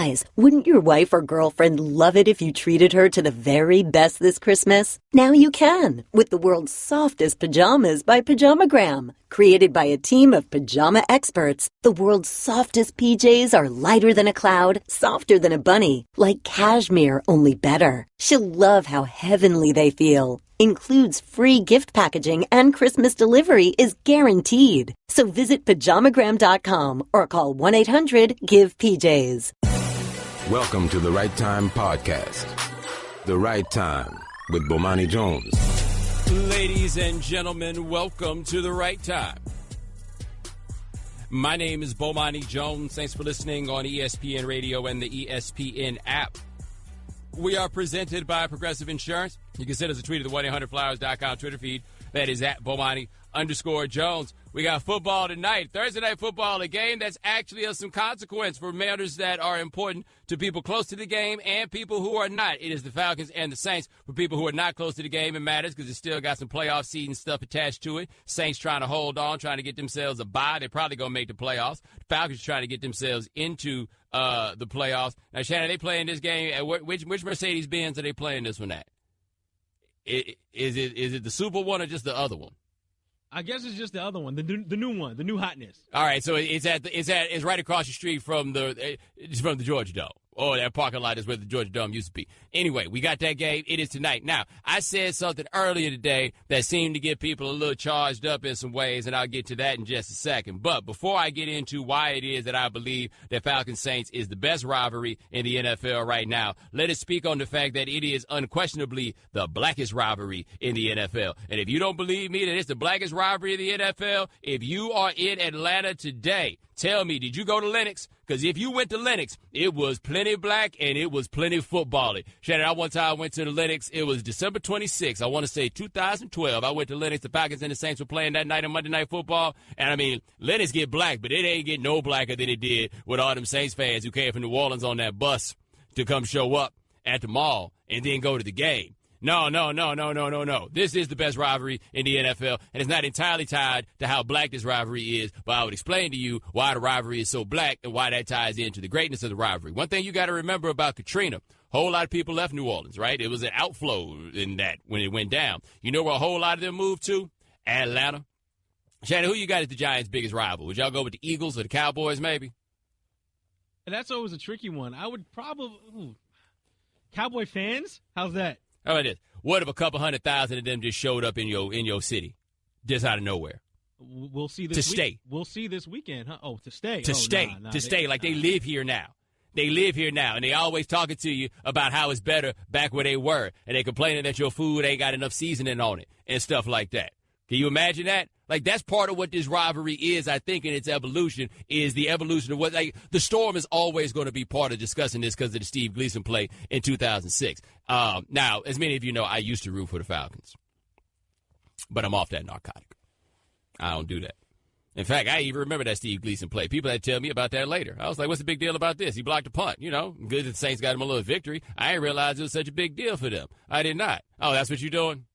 Guys, wouldn't your wife or girlfriend love it if you treated her to the very best this Christmas? Now you can, with the world's softest pajamas by Pajamagram. Created by a team of pajama experts, the world's softest PJs are lighter than a cloud, softer than a bunny, like cashmere, only better. She'll love how heavenly they feel. Includes free gift packaging and Christmas delivery is guaranteed. So visit pajamagram.com or call 1-800-GIVE-PJs. Welcome to the Right Time Podcast. The Right Time with Bomani Jones. Ladies and gentlemen, welcome to the Right Time. My name is Bomani Jones. Thanks for listening on ESPN Radio and the ESPN app. We are presented by Progressive Insurance. You can send us a tweet at the 1-800-Flowers.com Twitter feed. That is at Bomani_Jones. We got football tonight, Thursday night football, a game that's actually of some consequence for matters that are important to people close to the game and people who are not. It is the Falcons and the Saints. For people who are not close to the game, it matters because it's still got some playoff seeding stuff attached to it. Saints trying to hold on, trying to get themselves a bye. They're probably going to make the playoffs. The Falcons trying to get themselves into the playoffs. Now, Shannon, they playing this game at which Mercedes-Benz are they playing this one at? Is it the Super one or just the other one? I guess it's just the other one, the new one, the new hotness. All right, so it's right across the street from the Georgia Dome. Oh, that parking lot is where the Georgia Dome used to be. Anyway, we got that game. It is tonight. Now, I said something earlier today that seemed to get people a little charged up in some ways, and I'll get to that in just a second. But before I get into why it is that I believe that Falcons Saints is the best rivalry in the NFL right now, let us speak on the fact that it is unquestionably the blackest rivalry in the NFL. And if you don't believe me that it's the blackest rivalry in the NFL, if you are in Atlanta today, tell me, did you go to Lenox? Because if you went to Lenox, it was plenty black and it was plenty football-y. Shannon, one time I went to the Lenox. It was December 26th. I want to say 2012. I went to Lenox. The Falcons and the Saints were playing that night on Monday Night Football. And, I mean, Lenox get black, but it ain't get no blacker than it did with all them Saints fans who came from New Orleans on that bus to come show up at the mall and then go to the game. No. This is the best rivalry in the NFL, and it's not entirely tied to how black this rivalry is, but I would explain to you why the rivalry is so black and why that ties into the greatness of the rivalry. One thing you got to remember about Katrina, a whole lot of people left New Orleans, right? It was an outflow in that when it went down. You know where a whole lot of them moved to? Atlanta. Shannon, who you got as the Giants' biggest rival? Would y'all go with the Eagles or the Cowboys maybe? And that's always a tricky one. I would probably Cowboy fans? How's that? How about this? What if a couple 100,000 of them just showed up in your city, just out of nowhere? We'll see this to stay. We'll see this weekend, huh? Oh, to stay. To stay. To stay. Like they live here now. They live here now, and they always talking to you about how it's better back where they were, and they complaining that your food ain't got enough seasoning on it and stuff like that. Can you imagine that? Like, that's part of what this rivalry is, I think, in its evolution, is the evolution of what, like, the Storm is always going to be part of discussing this because of the Steve Gleason play in 2006. Now, as many of you know, I used to root for the Falcons, but I'm off that narcotic. I don't do that. In fact, I even remember that Steve Gleason play. People had to tell me about that later. I was like, what's the big deal about this? He blocked a punt, you know. Good that the Saints got him a little victory. I didn't realize it was such a big deal for them. I did not. Oh, that's what you're doing?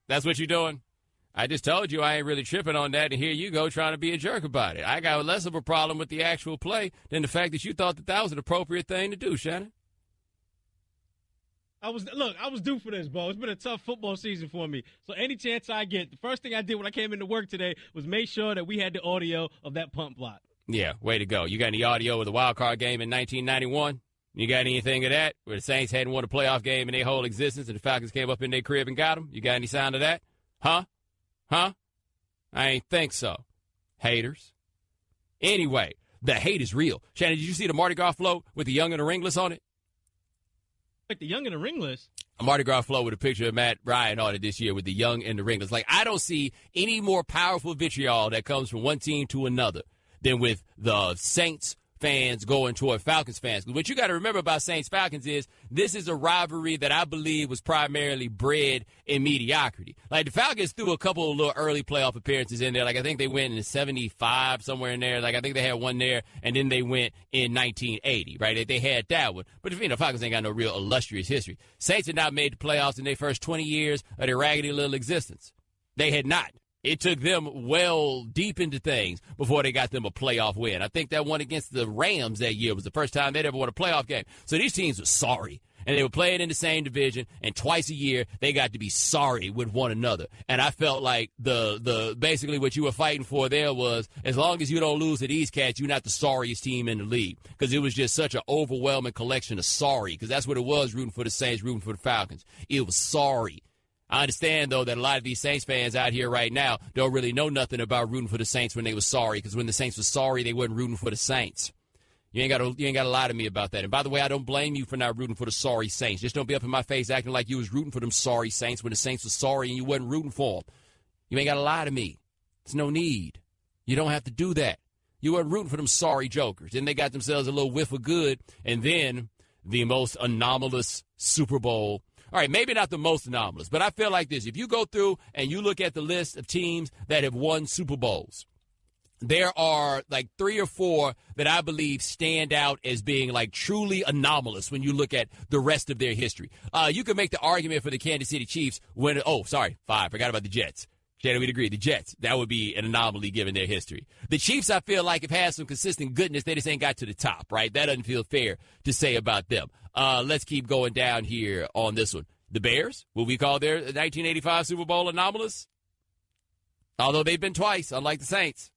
That's what you're doing? I just told you I ain't really tripping on that, and here you go trying to be a jerk about it. I got less of a problem with the actual play than the fact that you thought that was an appropriate thing to do, Shannon. I was due for this, Bo. It's been a tough football season for me. So any chance I get, the first thing I did when I came into work today was make sure that we had the audio of that punt block. Yeah, way to go. You got any audio of the wild card game in 1991? You got anything of that? Where the Saints hadn't won a playoff game in their whole existence and the Falcons came up in their crib and got them? You got any sound of that? Huh? I ain't think so. Haters. Anyway, the hate is real. Shannon, did you see the Mardi Gras float with the Young and the Ringless on it? Like the Young and the Ringless? A Mardi Gras float with a picture of Matt Ryan on it this year with the Young and the Ringless. Like, I don't see any more powerful vitriol that comes from one team to another than with the Saints fans going toward Falcons fans. What you got to remember about Saints-Falcons is this is a rivalry that I believe was primarily bred in mediocrity. Like, the Falcons threw a couple of little early playoff appearances in there. Like, I think they went in 75, somewhere in there. Like, I think they had one there, and then they went in 1980, right? They had that one. But, you know, Falcons ain't got no real illustrious history. Saints had not made the playoffs in their first 20 years of their raggedy little existence. They had not. It took them well deep into things before they got them a playoff win. I think that one against the Rams that year was the first time they'd ever won a playoff game. So these teams were sorry. And they were playing in the same division, and twice a year they got to be sorry with one another. And I felt like the basically what you were fighting for there was, as long as you don't lose to these cats, you're not the sorriest team in the league. Because it was just such an overwhelming collection of sorry, because that's what it was, rooting for the Saints, rooting for the Falcons. It was sorry. I understand, though, that a lot of these Saints fans out here right now don't really know nothing about rooting for the Saints when they were sorry, because when the Saints were sorry, they wasn't rooting for the Saints. You ain't got to lie to me about that. And by the way, I don't blame you for not rooting for the sorry Saints. Just don't be up in my face acting like you was rooting for them sorry Saints when the Saints were sorry and you wasn't rooting for them. You ain't got to lie to me. There's no need. You don't have to do that. You weren't rooting for them sorry jokers. Then they got themselves a little whiff of good, and then the most anomalous Super Bowl. All right, maybe not the most anomalous, but I feel like this. If you go through and you look at the list of teams that have won Super Bowls, there are like 3 or 4 that I believe stand out as being like truly anomalous when you look at the rest of their history. You can make the argument for the Kansas City Chiefs when, 5, forgot about the Jets. Shannon, we'd agree. The Jets, that would be an anomaly given their history. The Chiefs, I feel like, have had some consistent goodness. They just ain't got to the top, right? That doesn't feel fair to say about them. Let's keep going down here on this one. The Bears, will we call their 1985 Super Bowl anomalous? Although they've been twice, unlike the Saints.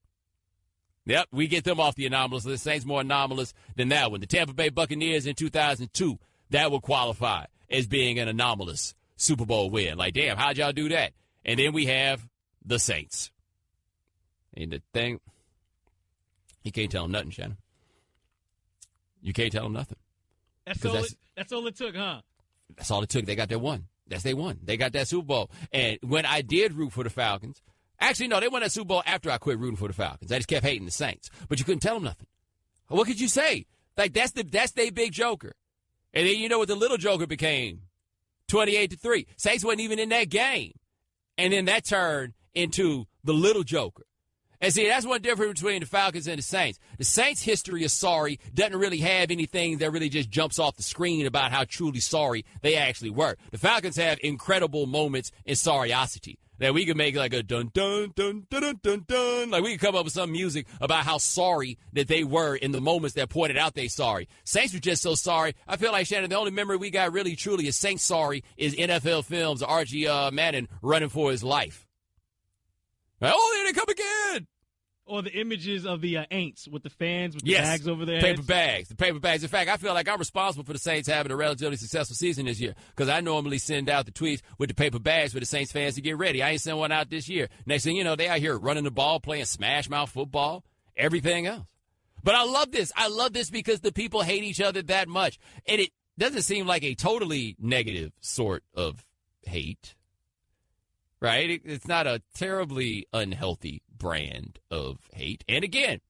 Yep, we get them off the anomalous. The Saints more anomalous than that one. The Tampa Bay Buccaneers in 2002, that would qualify as being an anomalous Super Bowl win. Like, damn, how'd y'all do that? And then we have the Saints. And the thing, you can't tell them nothing, Shannon. You can't tell them nothing. That's all it took, huh? That's all it took. They got their one. They won. They got that Super Bowl. And when I did root for the Falcons, actually, no, they won that Super Bowl after I quit rooting for the Falcons. I just kept hating the Saints. But you couldn't tell them nothing. What could you say? Like, that's their big joker. And then you know what the little joker became? 28-3. Saints wasn't even in that game. And then that turned into the little joker. And see, that's one difference between the Falcons and the Saints. The Saints' history of sorry doesn't really have anything that really just jumps off the screen about how truly sorry they actually were. The Falcons have incredible moments in sorryosity. That we could make like a dun dun dun dun dun dun dun. Like we could come up with some music about how sorry that they were in the moments that pointed out they sorry. Saints were just so sorry. I feel like, Shannon, the only memory we got really truly is Saints sorry is NFL Films, Archie Manning running for his life. Like, oh, there they come again. Or the images of the Aints with the fans with the bags over their heads. Heads. The paper bags. In fact, I feel like I'm responsible for the Saints having a relatively successful season this year because I normally send out the tweets with the paper bags for the Saints fans to get ready. I ain't sent one out this year. Next thing you know, they out here running the ball, playing smash mouth football, everything else. But I love this. I love this because the people hate each other that much. And it doesn't seem like a totally negative sort of hate, right? It's not a terribly unhealthy brand of hate. And again,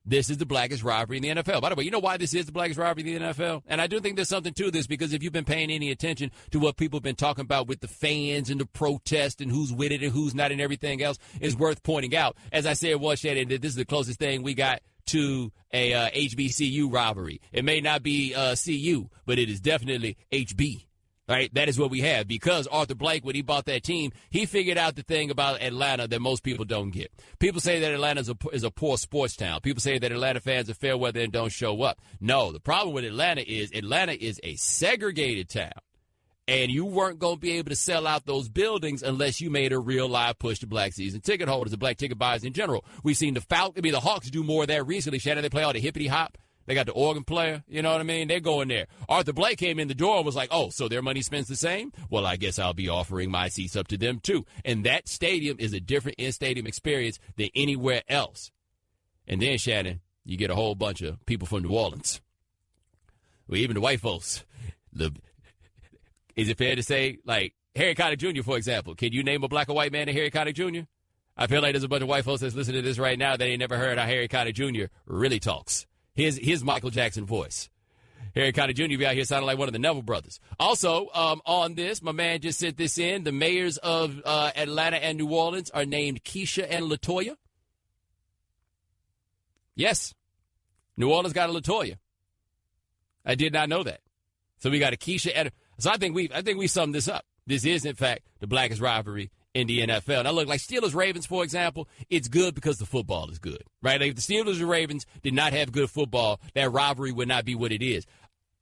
this is the blackest rivalry in the NFL. By the way, you know why this is the blackest rivalry in the NFL? And I do think there's something to this because if you've been paying any attention to what people have been talking about with the fans and the protest and who's with it and who's not and everything else, it's worth pointing out. As I said, Shannon, that this is the closest thing we got to a HBCU rivalry. It may not be CU, but it is definitely HB. Right, that is what we have because Arthur Blank, when he bought that team, he figured out the thing about Atlanta that most people don't get. People say that Atlanta is a poor sports town. People say that Atlanta fans are fair weather and don't show up. No, the problem with Atlanta is a segregated town, and you weren't going to be able to sell out those buildings unless you made a real live push to black season ticket holders and black ticket buyers in general. We've seen the Hawks do more of that recently. Shannon, they play all the hippity hop. They got the organ player, you know what I mean? They're going there. Arthur Blank came in the door and was like, oh, so their money spends the same? Well, I guess I'll be offering my seats up to them, too. And that stadium is a different in-stadium experience than anywhere else. And then, Shannon, you get a whole bunch of people from New Orleans. Well, even the white folks. Is it fair to say, like, Harry Connick Jr., for example, can you name a black or white man named Harry Connick Jr.? I feel like there's a bunch of white folks that's listening to this right now that ain't never heard how Harry Connick Jr. really talks. His Michael Jackson voice. Harry Connick Jr. be out here sounding like one of the Neville brothers. Also, on this, my man just sent this in. The mayors of Atlanta and New Orleans are named Keisha and LaToya. Yes. New Orleans got a LaToya. I did not know that. So we got a Keisha and so I think we summed this up. This is, in fact, the blackest rivalry in the NFL. Now, look, like Steelers-Ravens, for example, it's good because the football is good, right? Like if the Steelers and Ravens did not have good football, that rivalry would not be what it is.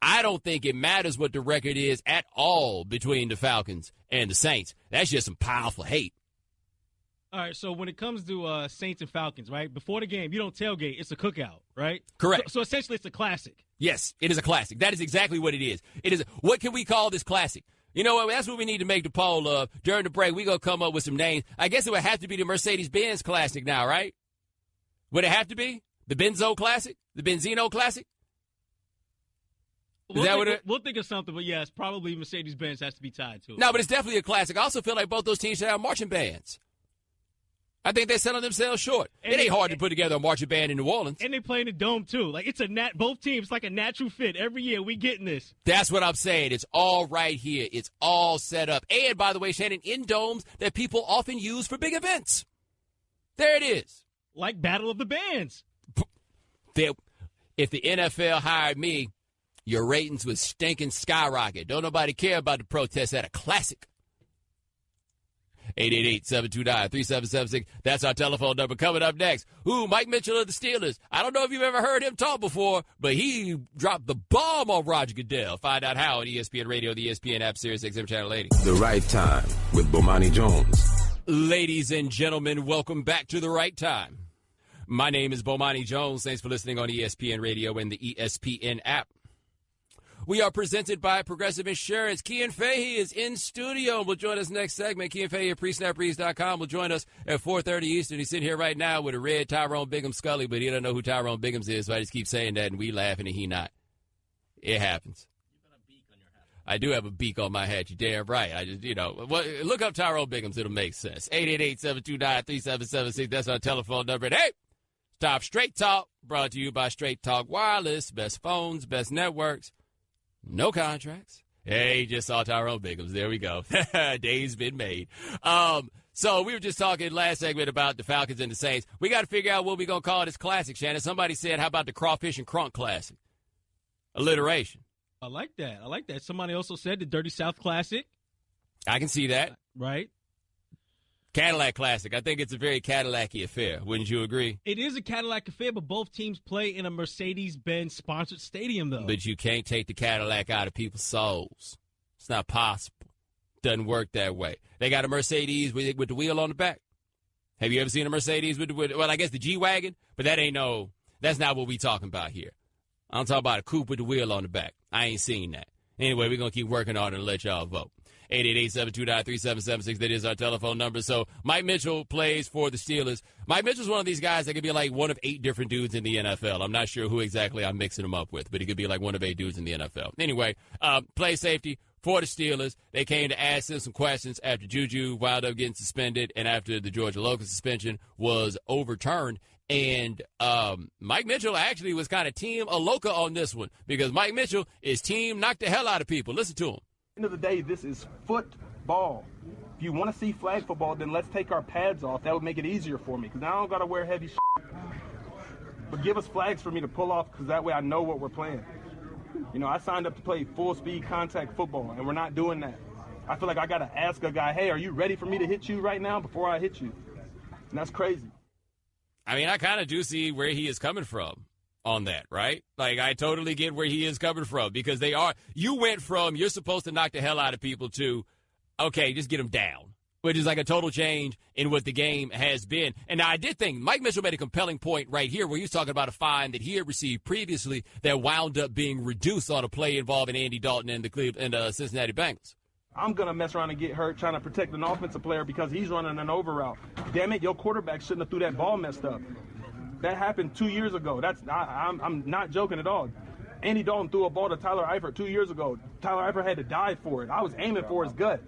I don't think it matters what the record is at all between the Falcons and the Saints. That's just some powerful hate. All right, so when it comes to Saints and Falcons, right, before the game, you don't tailgate. It's a cookout, right? Correct. So essentially it's a classic. Yes, it is a classic. That is exactly what it is. It is. What can we call this classic? You know what? That's what we need to make the poll of. During the break, we're going to come up with some names. I guess it would have to be the Mercedes-Benz Classic now, right? Would it have to be? The Benzo Classic? The Benzino Classic? We'll think of something, but yes, probably Mercedes-Benz has to be tied to it. No, but it's definitely a classic. I also feel like both those teams should have marching bands. I think they're selling themselves short. It ain't hard to put together a marching band in New Orleans. And they play in the Dome, too. Like, it's both teams, like a natural fit. Every year, we getting this. That's what I'm saying. It's all right here. It's all set up. And, by the way, Shannon, in domes that people often use for big events. There it is. Like Battle of the Bands. If the NFL hired me, your ratings would stinking skyrocket. Don't nobody care about the protests at a classic. 888-729-3776. That's our telephone number. Coming up next, Mike Mitchell of the Steelers. I don't know if you've ever heard him talk before, but he dropped the bomb on Roger Goodell. Find out how on ESPN Radio, the ESPN app, Sirius XM Channel 80. The Right Time with Bomani Jones. Ladies and gentlemen, welcome back to The Right Time. My name is Bomani Jones. Thanks for listening on ESPN Radio and the ESPN app. We are presented by Progressive Insurance. Cian Fahey is in studio and will join us next segment. Cian Fahey at presnapbreeze.com will join us at 4:30 Eastern. He's sitting here right now with a red Tyrone Biggums Scully, but he doesn't know who Tyrone Biggums is, so I just keep saying that, and we laughing and he not. It happens. You got a beak on your hat. I do have a beak on my hat. You're damn right. I just, look up Tyrone Biggums. It'll make sense. 888-729-3776. That's our telephone number. And hey, stop Straight Talk, brought to you by Straight Talk Wireless. Best phones, best networks. No contracts. Hey, just saw Tyrone Biggums. There we go. Day's been made. So we were just talking last segment about the Falcons and the Saints. We got to figure out what we're going to call this classic, Shannon. Somebody said, how about the Crawfish and Crunk Classic? Alliteration. I like that. Somebody also said the Dirty South Classic. I can see that. Right. Cadillac Classic. I think it's a very Cadillac-y affair. Wouldn't you agree? It is a Cadillac affair, but both teams play in a Mercedes-Benz sponsored stadium, though. But you can't take the Cadillac out of people's souls. It's not possible. Doesn't work that way. They got a Mercedes with the wheel on the back. Have you ever seen a Mercedes with well, I guess the G-Wagon, but that's not what we talking about here. I'm talking about a coupe with the wheel on the back. I ain't seen that. Anyway, we're going to keep working on it and let y'all vote. 888-729-3776. That is our telephone number. So Mike Mitchell plays for the Steelers. Mike Mitchell's one of these guys that could be like one of 8 different dudes in the NFL. I'm not sure who exactly I'm mixing him up with, but he could be like one of 8 dudes in the NFL. Anyway, play safety for the Steelers. They came to ask him some questions after Juju wound up getting suspended and after the Georgia Locust suspension was overturned. And Mike Mitchell actually was kind of team Aloka on this one because Mike Mitchell is team knock the hell out of people. Listen to him. At the end of the day, this is football. If you want to see flag football, then let's take our pads off. That would make it easier for me because I don't got to wear heavy shit. But give us flags for me to pull off because that way I know what we're playing. I signed up to play full-speed contact football, and we're not doing that. I feel like I got to ask a guy, hey, are you ready for me to hit you right now before I hit you? And that's crazy. I mean, I kind of do see where he is coming from on that, right? Like, I totally get where he is coming from because you went from you're supposed to knock the hell out of people to, okay, just get them down, which is like a total change in what the game has been. And now I did think Mike Mitchell made a compelling point right here where he was talking about a fine that he had received previously that wound up being reduced on a play involving Andy Dalton and the Cincinnati Bengals. I'm going to mess around and get hurt trying to protect an offensive player because he's running an over route. Damn it, your quarterback shouldn't have threw that ball messed up. That happened 2 years ago. I'm not joking at all. Andy Dalton threw a ball to Tyler Eifert 2 years ago. Tyler Eifert had to dive for it. I was aiming for his gut.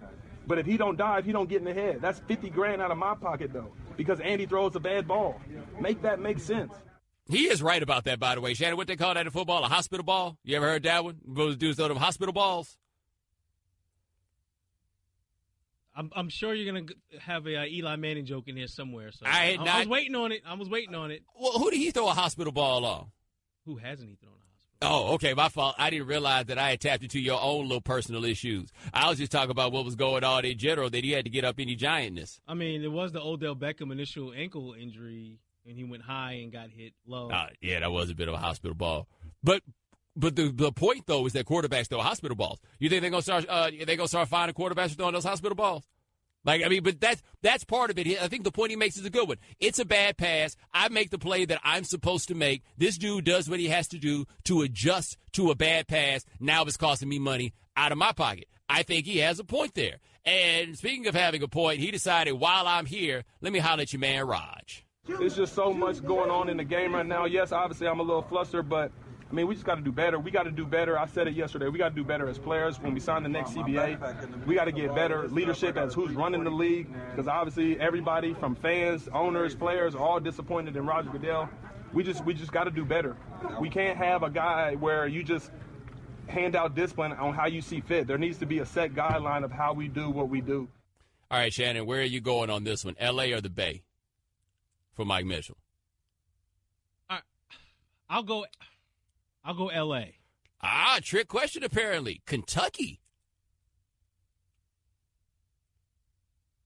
But if he don't dive, he don't get in the head. That's $50,000 out of my pocket, though, because Andy throws a bad ball. Make that make sense. He is right about that, by the way. Shannon, what they call that in football, a hospital ball? You ever heard that one? Those dudes throw them hospital balls? I'm sure you're going to have a Eli Manning joke in here somewhere. So I was waiting on it. Well, who did he throw a hospital ball on? Who hasn't he thrown a hospital Oh, okay, my fault. I didn't realize that I had tapped into your own little personal issues. I was just talking about what was going on in general, that he had to get up any giantness. I mean, it was the Odell Beckham initial ankle injury, and he went high and got hit low. Yeah, that was a bit of a hospital ball. But the point, though, is that quarterbacks throw hospital balls. You think they're going to start finding quarterbacks for throwing those hospital balls? But that's part of it. I think the point he makes is a good one. It's a bad pass. I make the play that I'm supposed to make. This dude does what he has to do to adjust to a bad pass. Now it's costing me money out of my pocket. I think he has a point there. And speaking of having a point, he decided while I'm here, let me holler at your man, Raj. There's just so much going on in the game right now. Yes, obviously I'm a little flustered, but I mean, we just got to do better. We got to do better. I said it yesterday. We got to do better as players when we sign the next CBA. We got to get better leadership as who's running the league, because obviously everybody from fans, owners, players are all disappointed in Roger Goodell. We just got to do better. We can't have a guy where you just hand out discipline on how you see fit. There needs to be a set guideline of how we do what we do. All right, Shannon, where are you going on this one, L.A. or the Bay for Mike Mitchell? I'll go L.A. Trick question, apparently. Kentucky.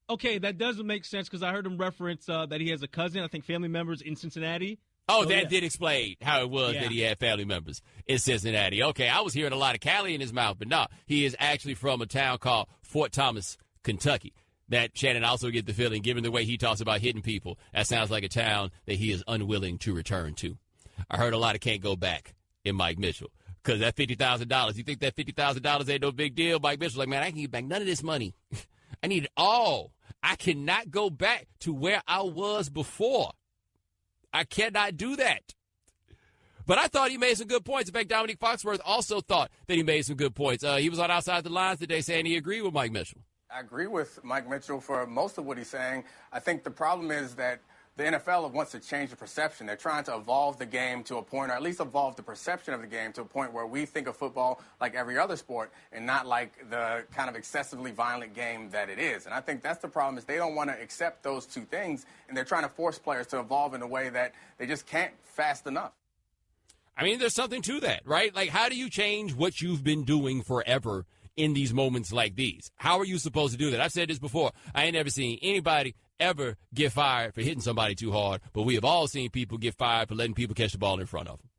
Okay, that doesn't make sense because I heard him reference that he has a cousin, I think family members in Cincinnati. Oh, that did explain how it was that he had family members in Cincinnati. Okay, I was hearing a lot of Cali in his mouth, but no, he is actually from a town called Fort Thomas, Kentucky. That Shannon also get the feeling, given the way he talks about hitting people, that sounds like a town that he is unwilling to return to. I heard a lot of can't go back in Mike Mitchell. Because that $50,000, you think that $50,000 ain't no big deal? Mike Mitchell's like, man, I can't get back none of this money. I need it all. I cannot go back to where I was before. I cannot do that. But I thought he made some good points. In fact, Dominique Foxworth also thought that he made some good points. He was on Outside the Lines today saying he agreed with Mike Mitchell. I agree with Mike Mitchell for most of what he's saying. I think the problem is that the NFL wants to change the perception. They're trying to evolve the game to a point, or at least evolve the perception of the game to a point where we think of football like every other sport and not like the kind of excessively violent game that it is. And I think that's the problem, is they don't want to accept those two things, and they're trying to force players to evolve in a way that they just can't fast enough. I mean, there's something to that, right? Like, how do you change what you've been doing forever in these moments like these? How are you supposed to do that? I've said this before. I ain't never seen anybody ever get fired for hitting somebody too hard, but we have all seen people get fired for letting people catch the ball in front of them.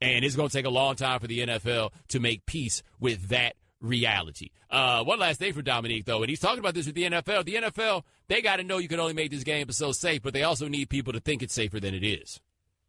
And it's going to take a long time for the NFL to make peace with that reality. One last thing for Dominique, though, and he's talking about this with the NFL. The NFL, they got to know you can only make this game so safe, but they also need people to think it's safer than it is.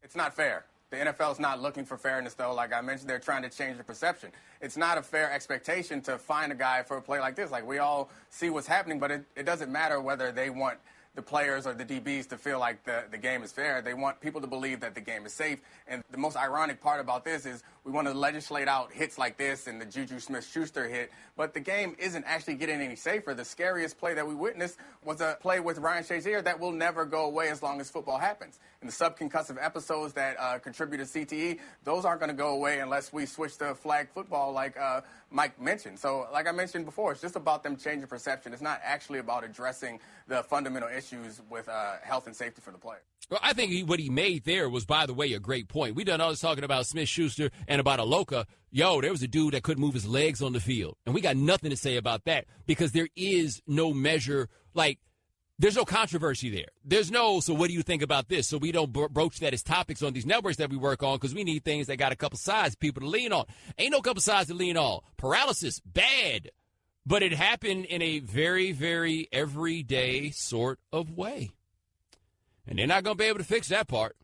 It's not fair. The NFL is not looking for fairness, though. Like I mentioned, they're trying to change the perception. It's not a fair expectation to find a guy for a play like this. Like, we all see what's happening, but it doesn't matter whether they want the players or the DBs to feel like the game is fair. They want people to believe that the game is safe. And the most ironic part about this is we want to legislate out hits like this and the Juju Smith-Schuster hit, but the game isn't actually getting any safer. The scariest play that we witnessed was a play with Ryan Shazier that will never go away as long as football happens. And the subconcussive episodes that contribute to CTE, those aren't going to go away unless we switch to flag football like Mike mentioned. So like I mentioned before, it's just about them changing perception. It's not actually about addressing the fundamental issues with health and safety for the player. Well, I think what he made there was, by the way, a great point. We done all this talking about Smith-Schuster and about Aloka. Yo, there was a dude that couldn't move his legs on the field. And we got nothing to say about that because there is no measure, like, there's no controversy there. There's no, so what do you think about this? So we don't broach that as topics on these networks that we work on because we need things that got a couple sides, people to lean on. Ain't no couple sides to lean on. Paralysis, bad. But it happened in a very, very everyday sort of way. And they're not going to be able to fix that part.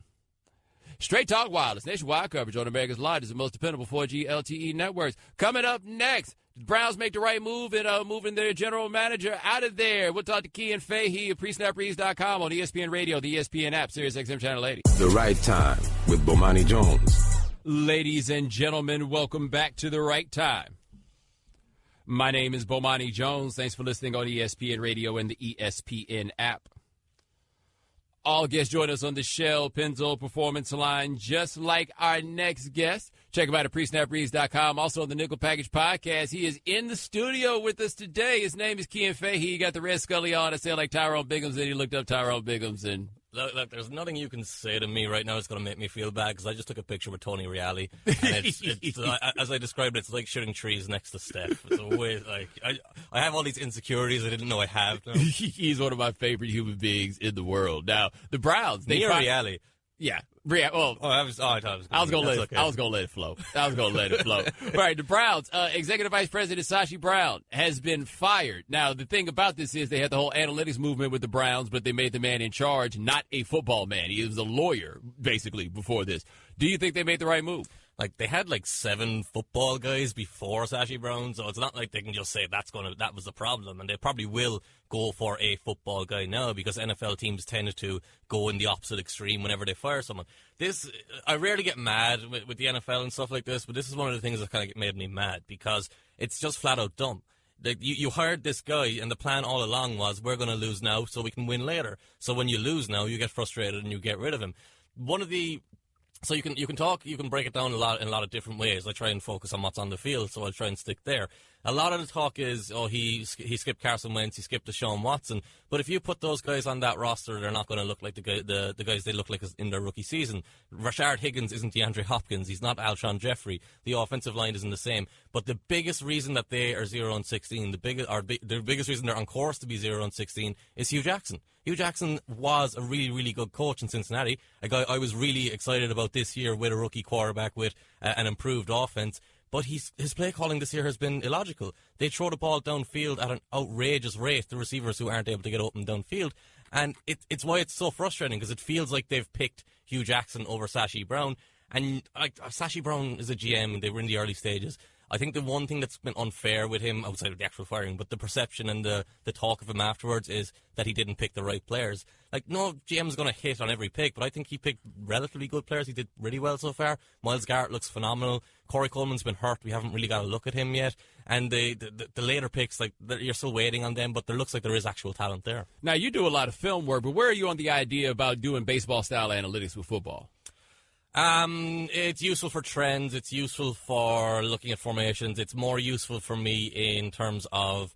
Straight Talk Wireless, nationwide coverage on America's largest and most dependable 4G LTE networks. Coming up next, the Browns make the right move in moving their general manager out of there. We'll talk to Cian Fahey of PreSnapReads.com on ESPN Radio, the ESPN app, Sirius XM Channel 80. The Right Time with Bomani Jones. Ladies and gentlemen, welcome back to The Right Time. My name is Bomani Jones. Thanks for listening on ESPN Radio and the ESPN app. All guests join us on the Shell Pennzoil Performance Line, just like our next guest. Check him out at PreSnapReads.com. Also on the Nickel Package Podcast. He is in the studio with us today. His name is Cian Fahey. He got the red Scully on. I sound like Tyrone Biggums, and he looked up Tyrone Biggums, and Look, there's nothing you can say to me right now that's going to make me feel bad, because I just took a picture with Tony Reali, and it's as I described it, it's like shooting trees next to Steph. It's a way, like, I have all these insecurities I didn't know I have now. He's one of my favorite human beings in the world. Now, the Browns, Reali. Yeah. Well, I was going to let it flow. All right, the Browns, Executive Vice President Sashi Brown has been fired. Now, the thing about this is they had the whole analytics movement with the Browns, but they made the man in charge not a football man. He was a lawyer, basically, before this. Do you think they made the right move? Like, they had 7 football guys before Sashi Brown, so it's not like they can just say that was the problem, and they probably will go for a football guy now, because NFL teams tend to go in the opposite extreme whenever they fire someone. I rarely get mad with the NFL and stuff like this, but this is one of the things that kind of made me mad, because it's just flat out dumb. Like, you hired this guy, and the plan all along was, we're going to lose now so we can win later. So when you lose now, you get frustrated and you get rid of him. So you can break it down in a lot of different ways. I try and focus on what's on the field, so I'll try and stick there. A lot of the talk is, he skipped Carson Wentz, he skipped Deshaun Watson. But if you put those guys on that roster, they're not going to look like the guys they look like in their rookie season. Rashard Higgins isn't DeAndre Hopkins. He's not Alshon Jeffrey. The offensive line isn't the same. But the biggest reason that they are 0-16, the biggest reason they're on course to be 0-16 is Hugh Jackson. Hugh Jackson was a really, really good coach in Cincinnati, a guy I was really excited about this year with a rookie quarterback with an improved offense. But his play calling this year has been illogical. They throw the ball downfield at an outrageous rate, the receivers who aren't able to get open downfield. And it's why it's so frustrating, because it feels like they've picked Hugh Jackson over Sashi Brown. And Sashi Brown is a GM, and they were in the early stages. I think the one thing that's been unfair with him, outside of the actual firing, but the perception and the talk of him afterwards, is that he didn't pick the right players. No GM's going to hit on every pick, but I think he picked relatively good players. He did really well so far. Myles Garrett looks phenomenal. Corey Coleman's been hurt. We haven't really got a look at him yet. And the later picks, you're still waiting on them, but there looks like there is actual talent there. Now, you do a lot of film work, but where are you on the idea about doing baseball-style analytics with football? It's useful for trends. It's useful for looking at formations. It's more useful for me in terms of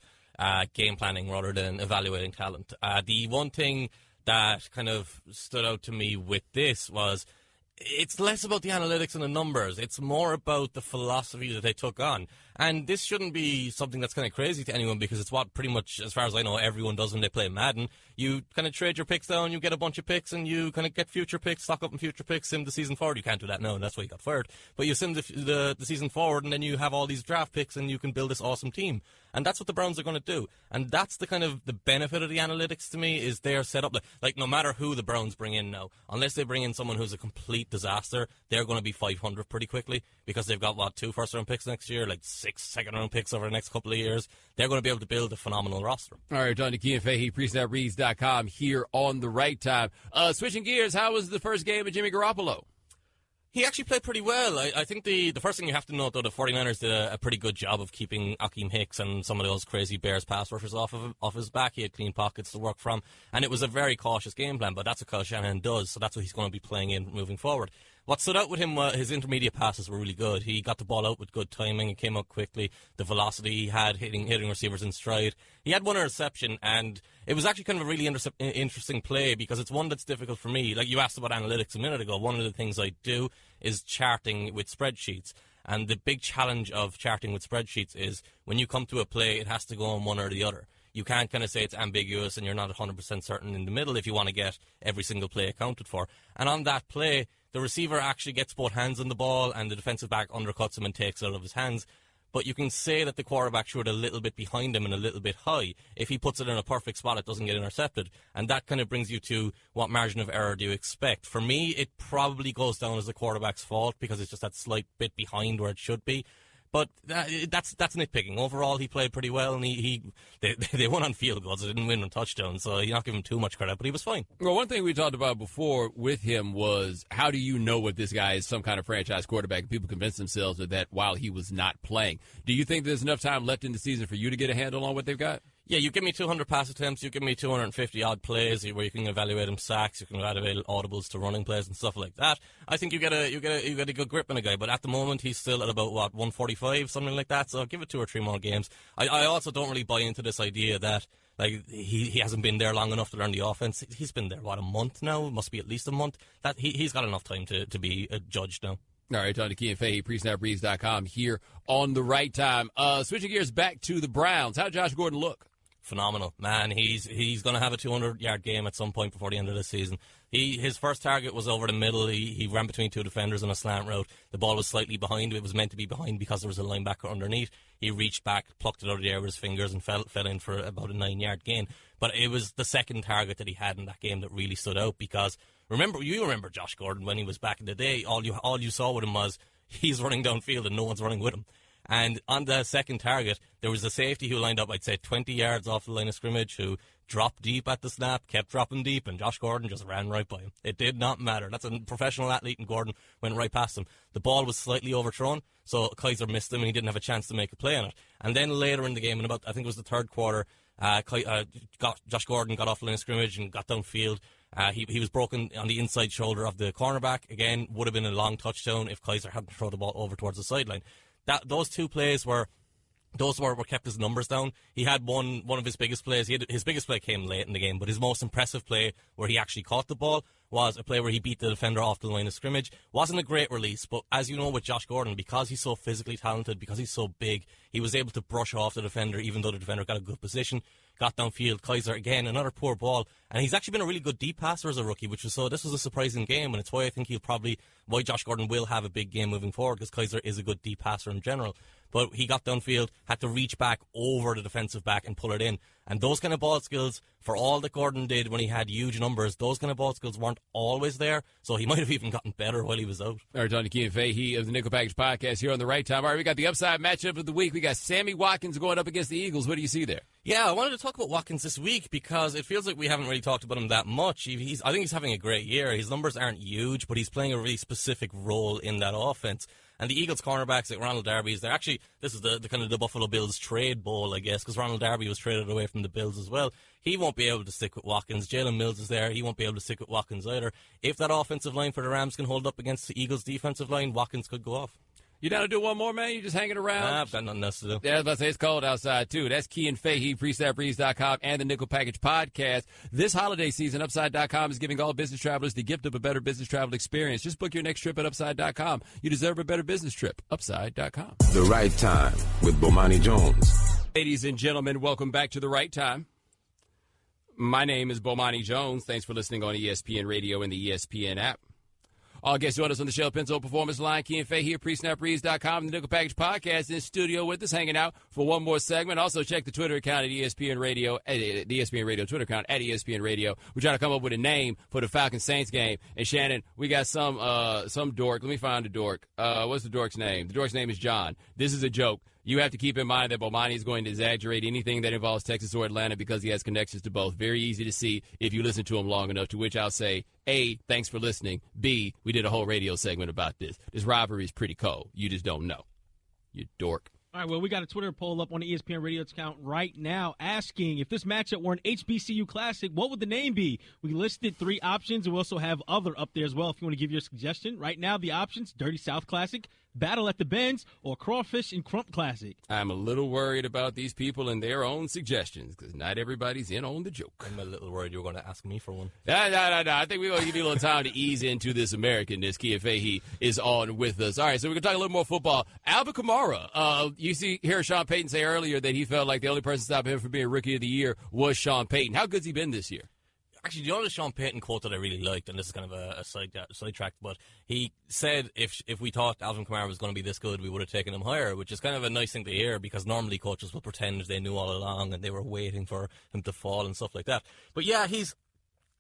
game planning rather than evaluating talent. The one thing that kind of stood out to me with this was, it's less about the analytics and the numbers. It's more about the philosophy that they took on. And this shouldn't be something that's kind of crazy to anyone, because it's what pretty much, as far as I know, everyone does when they play Madden. You kind of trade your picks down, you get a bunch of picks, and you kind of get future picks, stock up in future picks, sim the season forward. You can't do that now, and that's why you got fired. But you sim the season forward, and then you have all these draft picks, and you can build this awesome team. And that's what the Browns are going to do. And that's the kind of the benefit of the analytics to me, is they're set up like no matter who the Browns bring in now, unless they bring in someone who's a complete disaster, they're going to be 500 pretty quickly, because they've got 2 first-round picks next year, 6 second-round picks over the next couple of years. They're going to be able to build a phenomenal roster. All right, John Cian Fahey, PreSnapReads.com here on The Right Time. Switching gears, how was the first game of Jimmy Garoppolo? He actually played pretty well. I think the first thing you have to note, though, the 49ers did a pretty good job of keeping Akeem Hicks and some of those crazy Bears pass rushers off his back. He had clean pockets to work from, and it was a very cautious game plan, but that's what Kyle Shanahan does, so that's what he's going to be playing in moving forward. What stood out with him, his intermediate passes were really good. He got the ball out with good timing. It came out quickly. The velocity he had, hitting receivers in stride. He had one interception, and it was actually kind of a really interesting play, because it's one that's difficult for me. Like you asked about analytics a minute ago, one of the things I do is charting with spreadsheets. And the big challenge of charting with spreadsheets is when you come to a play, it has to go on one or the other. You can't kind of say it's ambiguous and you're not 100% certain in the middle if you want to get every single play accounted for. And on that play, the receiver actually gets both hands on the ball, and the defensive back undercuts him and takes it out of his hands. But you can say that the quarterback threw it a little bit behind him and a little bit high. If he puts it in a perfect spot, it doesn't get intercepted. And that kind of brings you to what margin of error do you expect. For me, it probably goes down as the quarterback's fault, because it's just that slight bit behind where it should be. But that's nitpicking. Overall, he played pretty well, and they won on field goals. They didn't win on touchdowns, so you're not giving him too much credit, but he was fine. Well, one thing we talked about before with him was, how do you know if this guy is some kind of franchise quarterback? And people convince themselves of that while he was not playing. Do you think there's enough time left in the season for you to get a handle on what they've got? Yeah, you give me 200 pass attempts, you give me 250-odd plays where you can evaluate him sacks, you can evaluate audibles to running plays and stuff like that. I think you get a good grip on a guy, but at the moment he's still at about, 145, something like that, so give it 2 or 3 more games. I also don't really buy into this idea that Like, he hasn't been there long enough to learn the offense. He's been there, a month now? Must be at least a month. That he's got enough time to be a judge now. All right, talking to Cian Fahey, presnapbreeze.com here on The Right Time. Switching gears back to the Browns. How did Josh Gordon look? Phenomenal, man. He's going to have a 200-yard game at some point before the end of the season. His first target was over the middle. He ran between two defenders on a slant route. The ball was slightly behind. It was meant to be behind because there was a linebacker underneath. He reached back, plucked it out of the air with his fingers, and fell in for about a 9-yard gain. But it was the second target that he had in that game that really stood out, because you remember Josh Gordon when he was back in the day. All you saw with him was he's running downfield and no one's running with him. And on the second target, there was a safety who lined up, I'd say, 20 yards off the line of scrimmage, who dropped deep at the snap, kept dropping deep, and Josh Gordon just ran right by him. It did not matter. That's a professional athlete, and Gordon went right past him. The ball was slightly overthrown, so Kaiser missed him, and he didn't have a chance to make a play on it. And then later in the game, I think it was the third quarter, Josh Gordon got off the line of scrimmage and got downfield. He was broken on the inside shoulder of the cornerback. Again, would have been a long touchdown if Kaiser hadn't thrown the ball over towards the sideline. Those two plays were kept his numbers down. He had one of his biggest plays. His biggest play came late in the game, but his most impressive play, where he actually caught the ball, was a play where he beat the defender off the line of scrimmage. Wasn't a great release, but as you know with Josh Gordon, because he's so physically talented, because he's so big, he was able to brush off the defender, even though the defender got a good position, got downfield. Kaiser, again, another poor ball. And he's actually been a really good deep passer as a rookie, this was a surprising game, and it's why I think why Josh Gordon will have a big game moving forward, because Kaiser is a good deep passer in general. But he got downfield, had to reach back over the defensive back and pull it in. And those kind of ball skills, for all that Gordon did when he had huge numbers, those kind of ball skills weren't always there. So he might have even gotten better while he was out. All right, talking to Cian Fahey of the Nickel Package Podcast here on The Right Time. All right, we got the upside matchup of the week. We got Sammy Watkins going up against the Eagles. What do you see there? Yeah, I wanted to talk about Watkins this week because it feels like we haven't really talked about him that much. I think he's having a great year. His numbers aren't huge, but he's playing a really specific role in that offense. And the Eagles cornerbacks, like Ronald Darby's, this is the kind of the Buffalo Bills trade bowl, I guess, because Ronald Darby was traded away from the Bills as well. He won't be able to stick with Watkins. Jalen Mills is there. He won't be able to stick with Watkins either. If that offensive line for the Rams can hold up against the Eagles' defensive line, Watkins could go off. You down to do one more, man? You just hanging around? I've got nothing else to do. Yeah, I was about to say, it's cold outside, too. That's Cian Fahey, PreSnapBreeze.com, and the Nickel Package Podcast. This holiday season, Upside.com is giving all business travelers the gift of a better business travel experience. Just book your next trip at Upside.com. You deserve a better business trip. Upside.com. The Right Time with Bomani Jones. Ladies and gentlemen, welcome back to The Right Time. My name is Bomani Jones. Thanks for listening on ESPN Radio and the ESPN app. All guests join us on the Shell Pencil Performance Line. Cian Fahey here, PreSnapBreeze.com, the Nickel Package Podcast, in studio with us, hanging out for one more segment. Also, check the Twitter account at ESPN Radio, the ESPN Radio Twitter account at ESPN Radio. We're trying to come up with a name for the Falcons-Saints game. And, Shannon, we got some dork. Let me find the dork. What's the dork's name? The dork's name is John. This is a joke. You have to keep in mind that Bomani is going to exaggerate anything that involves Texas or Atlanta because he has connections to both. Very easy to see if you listen to him long enough, to which I'll say, A, thanks for listening. B, we did a whole radio segment about this. This rivalry is pretty cold. You just don't know. You dork. All right, well, we got a Twitter poll up on the ESPN Radio account right now asking if this matchup were an HBCU Classic, what would the name be? We listed 3 options, and we also have other up there as well if you want to give your suggestion. Right now, the options, Dirty South Classic, Battle at the Bends, or Crawfish and Crump Classic. I'm a little worried about these people and their own suggestions because not everybody's in on the joke. I'm a little worried you were going to ask me for one. No. I think we're going to give you a little time to ease into this Americanness. Cian Fahey is on with us. All right, so we're going to talk a little more football. Alvin Kamara, you hear Sean Payton say earlier that he felt like the only person stopping him from being Rookie of the Year was Sean Payton. How good's he been this year? Actually, the only Sean Payton quote that I really liked, and this is kind of a sidetrack, but he said if we thought Alvin Kamara was going to be this good, we would have taken him higher, which is kind of a nice thing to hear because normally coaches will pretend they knew all along and they were waiting for him to fall and stuff like that. But yeah,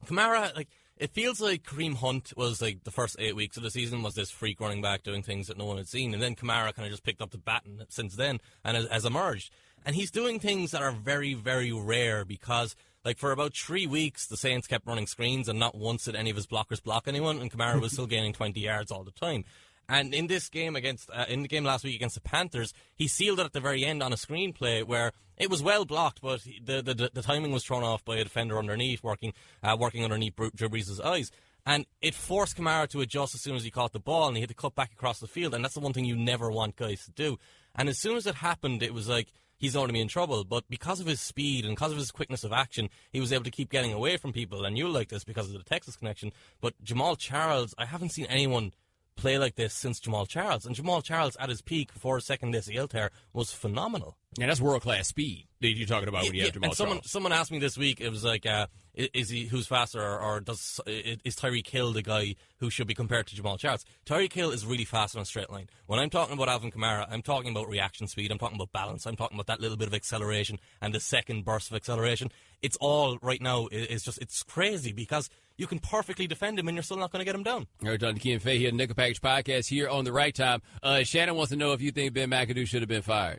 Kamara, like, it feels like Kareem Hunt was like the first 8 weeks of the season was this freak running back doing things that no one had seen, and then Kamara kind of just picked up the baton since then and has emerged. And he's doing things that are very, very rare because, like, for about 3 weeks, the Saints kept running screens and not once did any of his blockers block anyone, and Kamara was still gaining 20 yards all the time. And in this game in the game last week against the Panthers, he sealed it at the very end on a screenplay where it was well blocked, but the timing was thrown off by a defender underneath, working underneath Drew Brees' eyes. And it forced Kamara to adjust as soon as he caught the ball, and he had to cut back across the field, and that's the one thing you never want guys to do. And as soon as it happened, it was like he's going to be in trouble. But because of his speed and because of his quickness of action, he was able to keep getting away from people. And you'll like this because of the Texas connection. But Jamal Charles, I haven't seen anyone play like this since Jamal Charles. And Jamal Charles, at his peak before his second ACL tear, was phenomenal. Yeah, that's world-class speed that you're talking about when you have Jamal Charles. Someone asked me this week, it was like, is he who's faster, or is Tyreek Hill the guy who should be compared to Jamal Charles? Tyreek Hill is really fast on a straight line. When I'm talking about Alvin Kamara, I'm talking about reaction speed, I'm talking about balance, I'm talking about that little bit of acceleration and the second burst of acceleration. It's all right now, it's crazy because you can perfectly defend him and you're still not going to get him down. All right, Dr. Cian Fahey here, the Nickel Package Podcast here on The Right Time. Shannon wants to know if you think Ben McAdoo should have been fired.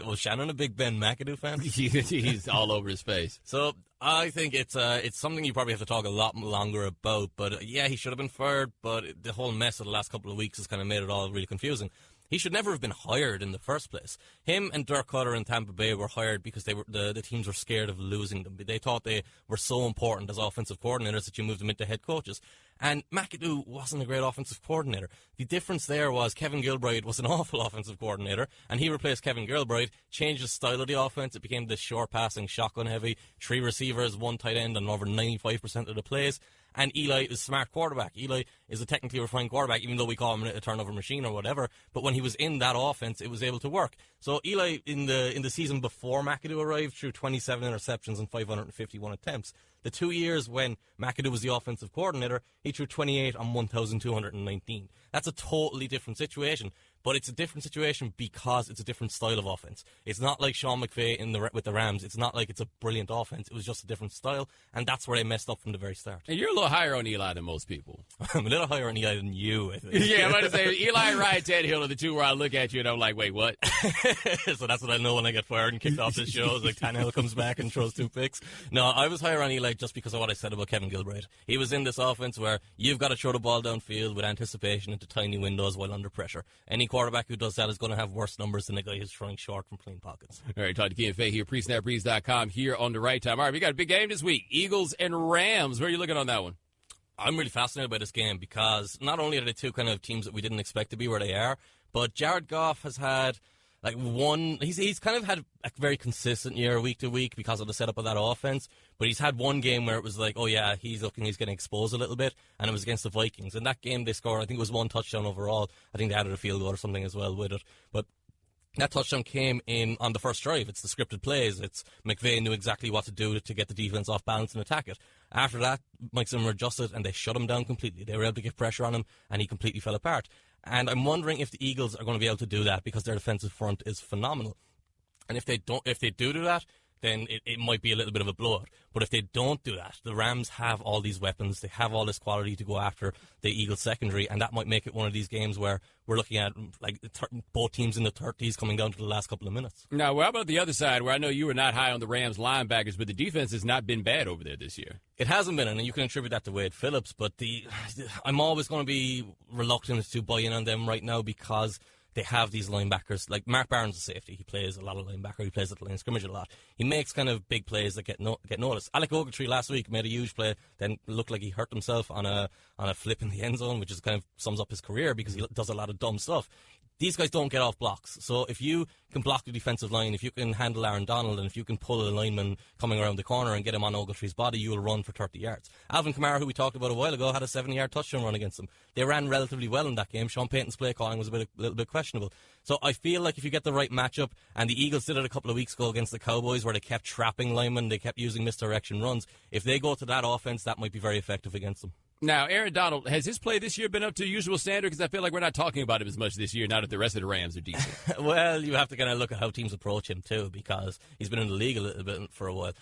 Was Shannon a big Ben McAdoo fan? He's all over his face. So I think it's something you probably have to talk a lot longer about. But yeah, he should have been fired. But the whole mess of the last couple of weeks has kind of made it all really confusing. He should never have been hired in the first place. Him and Dirk Cutter in Tampa Bay were hired because they were the teams were scared of losing them. They thought they were so important as offensive coordinators that you moved them into head coaches. And McAdoo wasn't a great offensive coordinator. The difference there was Kevin Gilbride was an awful offensive coordinator, and he replaced Kevin Gilbride, changed the style of the offense. It became this short passing, shotgun heavy, 3 receivers, 1 tight end, and over 95% of the plays. And Eli is a smart quarterback. Eli is a technically refined quarterback, even though we call him a turnover machine or whatever. But when he was in that offense, it was able to work. So Eli, in the season before McAdoo arrived, threw 27 interceptions and 551 attempts. The 2 years when McAdoo was the offensive coordinator, he threw 28 on 1,219. That's a totally different situation. But it's a different situation because it's a different style of offense. It's not like Sean McVay with the Rams. It's not like it's a brilliant offense. It was just a different style, and that's where they messed up from the very start. And you're a little higher on Eli than most people. I'm a little higher on Eli than you, I think. Yeah, I'm about to say, Eli and Ryan Tannehill are the two where I look at you and I'm like, wait, what? So that's what I know when I get fired and kicked off this show. It's like Tannehill comes back and throws 2 picks. No, I was higher on Eli just because of what I said about Kevin Gilbride. He was in this offense where you've got to throw the ball downfield with anticipation into tiny windows while under pressure. Any quarterback who does that is going to have worse numbers than a guy who's throwing short from plain pockets. All right, talk to Cian Fahey here, presnapbreeze.com here on The Right Time. All right, we got a big game this week, Eagles and Rams. Where are you looking on that one? I'm really fascinated by this game because not only are they two kind of teams that we didn't expect to be where they are, but Jared Goff has had like he's kind of had a very consistent year week to week because of the setup of that offense, but he's had one game where it was like, oh yeah, he's getting exposed a little bit, and it was against the Vikings. In that game they scored, I think it was 1 touchdown overall. I think they added a field goal or something as well with it, but that touchdown came in on the first drive. It's the scripted plays. It's McVay knew exactly what to do to get the defense off balance and attack it. After that, Mike Zimmer adjusted and they shut him down completely. They were able to get pressure on him and he completely fell apart. And I'm wondering if the Eagles are going to be able to do that because their defensive front is phenomenal. And if they do that, then it might be a little bit of a blowout. But if they don't do that, the Rams have all these weapons, they have all this quality to go after the Eagles secondary, and that might make it one of these games where we're looking at like both teams in the 30s coming down to the last couple of minutes. Now, how about the other side, where I know you were not high on the Rams linebackers, but the defense has not been bad over there this year? It hasn't been, and you can attribute that to Wade Phillips, but I'm always going to be reluctant to buy in on them right now because they have these linebackers. Like Mark Barnes is safety. He plays a lot of linebacker. He plays at the line of scrimmage a lot. He makes kind of big plays that get noticed. Alec Ogletree last week made a huge play, then looked like he hurt himself on a flip in the end zone, which is kind of sums up his career because he does a lot of dumb stuff. These guys don't get off blocks. So if you can block the defensive line, if you can handle Aaron Donald, and if you can pull a lineman coming around the corner and get him on Ogletree's body, you will run for 30 yards. Alvin Kamara, who we talked about a while ago, had a 7-yard touchdown run against them. They ran relatively well in that game. Sean Payton's play calling was a little bit questionable. So I feel like if you get the right matchup, and the Eagles did it a couple of weeks ago against the Cowboys where they kept trapping linemen, they kept using misdirection runs. If they go to that offense, that might be very effective against them. Now, Aaron Donald, has his play this year been up to usual standard? Because I feel like we're not talking about him as much this year now that the rest of the Rams are decent. Well, you have to kind of look at how teams approach him, too, because he's been in the league a little bit for a while.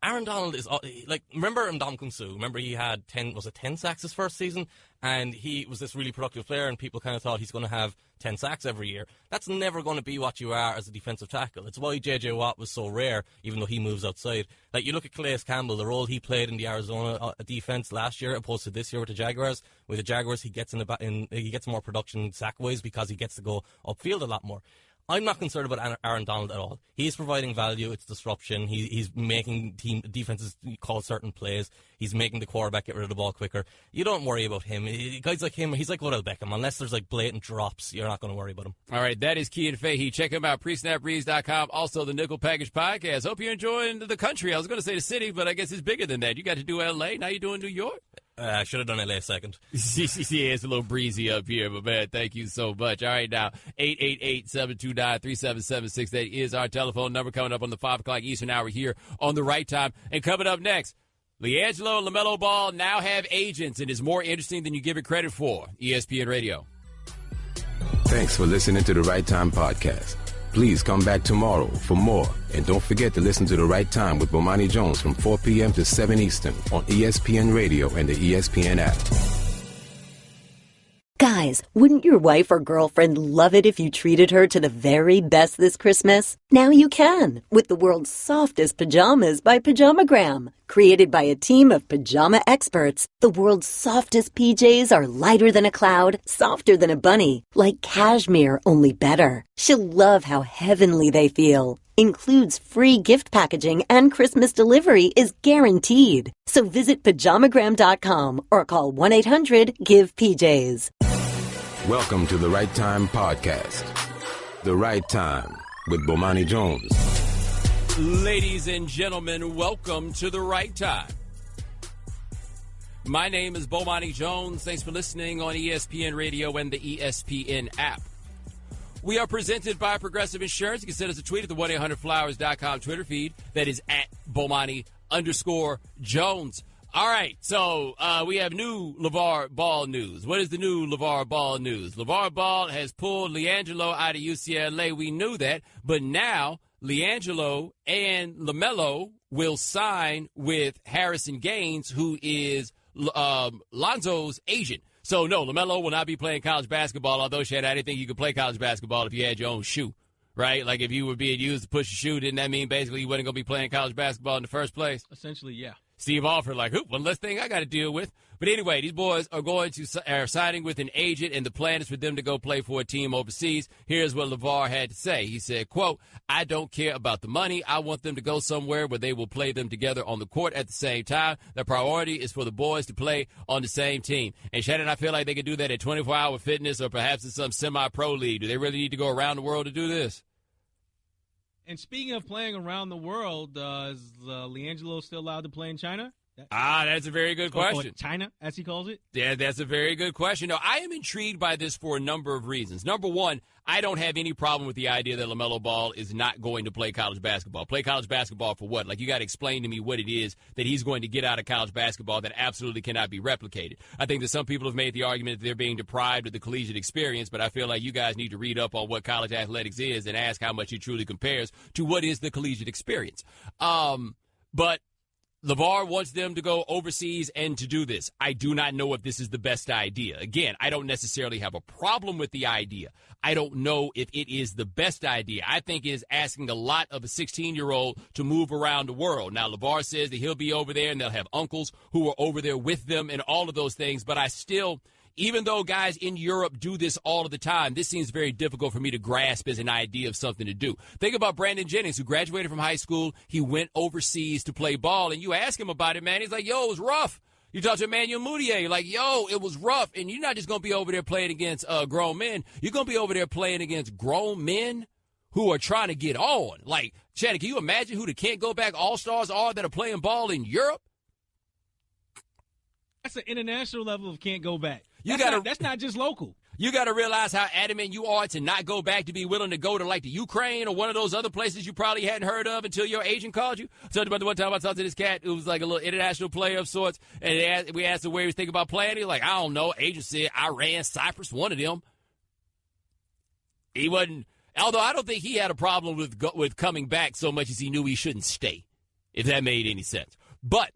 Aaron Donald is, like, remember Ndamukong Suh? Remember he had 10 sacks his first season? And he was this really productive player, and people kind of thought he's going to have 10 sacks every year. That's never going to be what you are as a defensive tackle. It's why J.J. Watt was so rare, even though he moves outside. Like, you look at Calais Campbell, the role he played in the Arizona defense last year, opposed to this year with the Jaguars. With the Jaguars, he gets he gets more production sack-wise because he gets to go upfield a lot more. I'm not concerned about Aaron Donald at all. He's providing value. It's disruption. He's making defenses call certain plays. He's making the quarterback get rid of the ball quicker. You don't worry about him. Guys like him, he's like Odell Beckham. Unless there's like blatant drops, you're not going to worry about him. All right, that is Cian Fahey. Check him out, presnapbreeze.com. Also, the Nickel Package Podcast. Hope you're enjoying the country. I was going to say the city, but I guess it's bigger than that. You got to do L.A., now you're doing New York? I should have done LA second. Yeah, it's a little breezy up here, but man, thank you so much. All right, now, 888-729-3776. That is our telephone number coming up on the 5 o'clock Eastern hour here on The Right Time. And coming up next, LiAngelo and LaMelo Ball now have agents, and is more interesting than you give it credit for. ESPN Radio. Thanks for listening to the Right Time Podcast. Please come back tomorrow for more. And don't forget to listen to The Right Time with Bomani Jones from 4 p.m. to 7 Eastern on ESPN Radio and the ESPN app. Guys, wouldn't your wife or girlfriend love it if you treated her to the very best this Christmas? Now you can, with the world's softest pajamas by Pajamagram. Created by a team of pajama experts, the world's softest PJs are lighter than a cloud, softer than a bunny, like cashmere, only better. She'll love how heavenly they feel. Includes free gift packaging and Christmas delivery is guaranteed. So visit pajamagram.com or call 1-800-GIVE-PJs. Welcome to the Right Time Podcast. The Right Time with Bomani Jones. Ladies and gentlemen, welcome to The Right Time. My name is Bomani Jones. Thanks for listening on ESPN Radio and the ESPN app. We are presented by Progressive Insurance. You can send us a tweet at the 1-800-Flowers.com Twitter feed. That is at Bomani_Jones. All right, so we have new LeVar Ball news. What is the new LeVar Ball news? LeVar Ball has pulled LiAngelo out of UCLA. We knew that, but now LiAngelo and LaMelo will sign with Harrison Gaines, who is Lonzo's agent. So, no, LaMelo will not be playing college basketball, although, Shannon, I didn't think you could play college basketball if you had your own shoe, right? Like, if you were being used to push a shoe, didn't that mean basically you wasn't going to be playing college basketball in the first place? Essentially, yeah. Steve Alford, like, one less thing I got to deal with. But anyway, these boys are signing with an agent, and the plan is for them to go play for a team overseas. Here's what LeVar had to say. He said, quote, "I don't care about the money. I want them to go somewhere where they will play them together on the court at the same time. The priority is for the boys to play on the same team." And Shannon, I feel like they could do that at 24-hour fitness or perhaps in some semi-pro league. Do they really need to go around the world to do this? And speaking of playing around the world, is LiAngelo still allowed to play in China? That's a very good question. China, as he calls it? Yeah, that's a very good question. No, I am intrigued by this for a number of reasons. Number one, I don't have any problem with the idea that LaMelo Ball is not going to play college basketball. Play college basketball for what? Like, you got to explain to me what it is that he's going to get out of college basketball that absolutely cannot be replicated. I think that some people have made the argument that they're being deprived of the collegiate experience, but I feel like you guys need to read up on what college athletics is and ask how much it truly compares to what is the collegiate experience. But LeVar wants them to go overseas and to do this. I do not know if this is the best idea. Again, I don't necessarily have a problem with the idea. I don't know if it is the best idea. I think it is asking a lot of a 16-year-old to move around the world. Now, LeVar says that he'll be over there and they'll have uncles who are over there with them and all of those things, but I still, even though guys in Europe do this all of the time, this seems very difficult for me to grasp as an idea of something to do. Think about Brandon Jennings, who graduated from high school. He went overseas to play ball, and you ask him about it, man. He's like, yo, it was rough. You talk to Emmanuel Mudiay, you're like, yo, it was rough. And you're not just going to be over there playing against grown men. You're going to be over there playing against grown men who are trying to get on. Like, Shannon, can you imagine who the can't go back all-stars are that are playing ball in Europe? That's an international level of can't go back. That's not just local. You got to realize how adamant you are to not go back, to be willing to go to, like, the Ukraine or one of those other places you probably hadn't heard of until your agent called you. I told you about the one time I talked to this cat who was like a little international player of sorts, and we asked him where he was thinking about playing. He was like, I don't know. Agent said Iran, Cyprus, one of them. He wasn't, although I don't think he had a problem with coming back so much as he knew he shouldn't stay, if that made any sense. But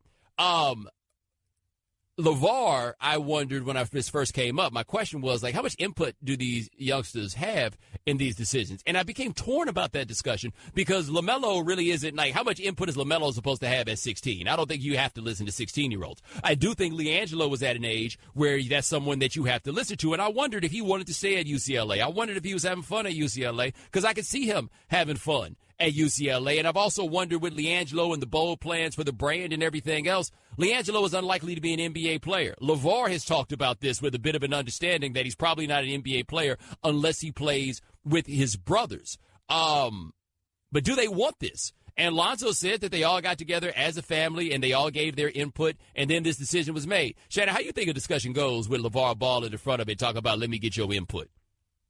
LeVar, I wondered when this first came up, my question was, like, how much input do these youngsters have in these decisions? And I became torn about that discussion because LaMelo really isn't, like, how much input is LaMelo supposed to have at 16? I don't think you have to listen to 16-year-olds. I do think LiAngelo was at an age where that's someone that you have to listen to, and I wondered if he wanted to stay at UCLA. I wondered if he was having fun at UCLA because I could see him having fun at UCLA. And I've also wondered with LiAngelo and the bold plans for the brand and everything else, LiAngelo is unlikely to be an NBA player. LeVar has talked about this with a bit of an understanding that he's probably not an NBA player unless he plays with his brothers. But do they want this? And Lonzo said that they all got together as a family and they all gave their input, and then this decision was made. Shannon, how do you think a discussion goes with LeVar Ball in the front of it, talk about, let me get your input?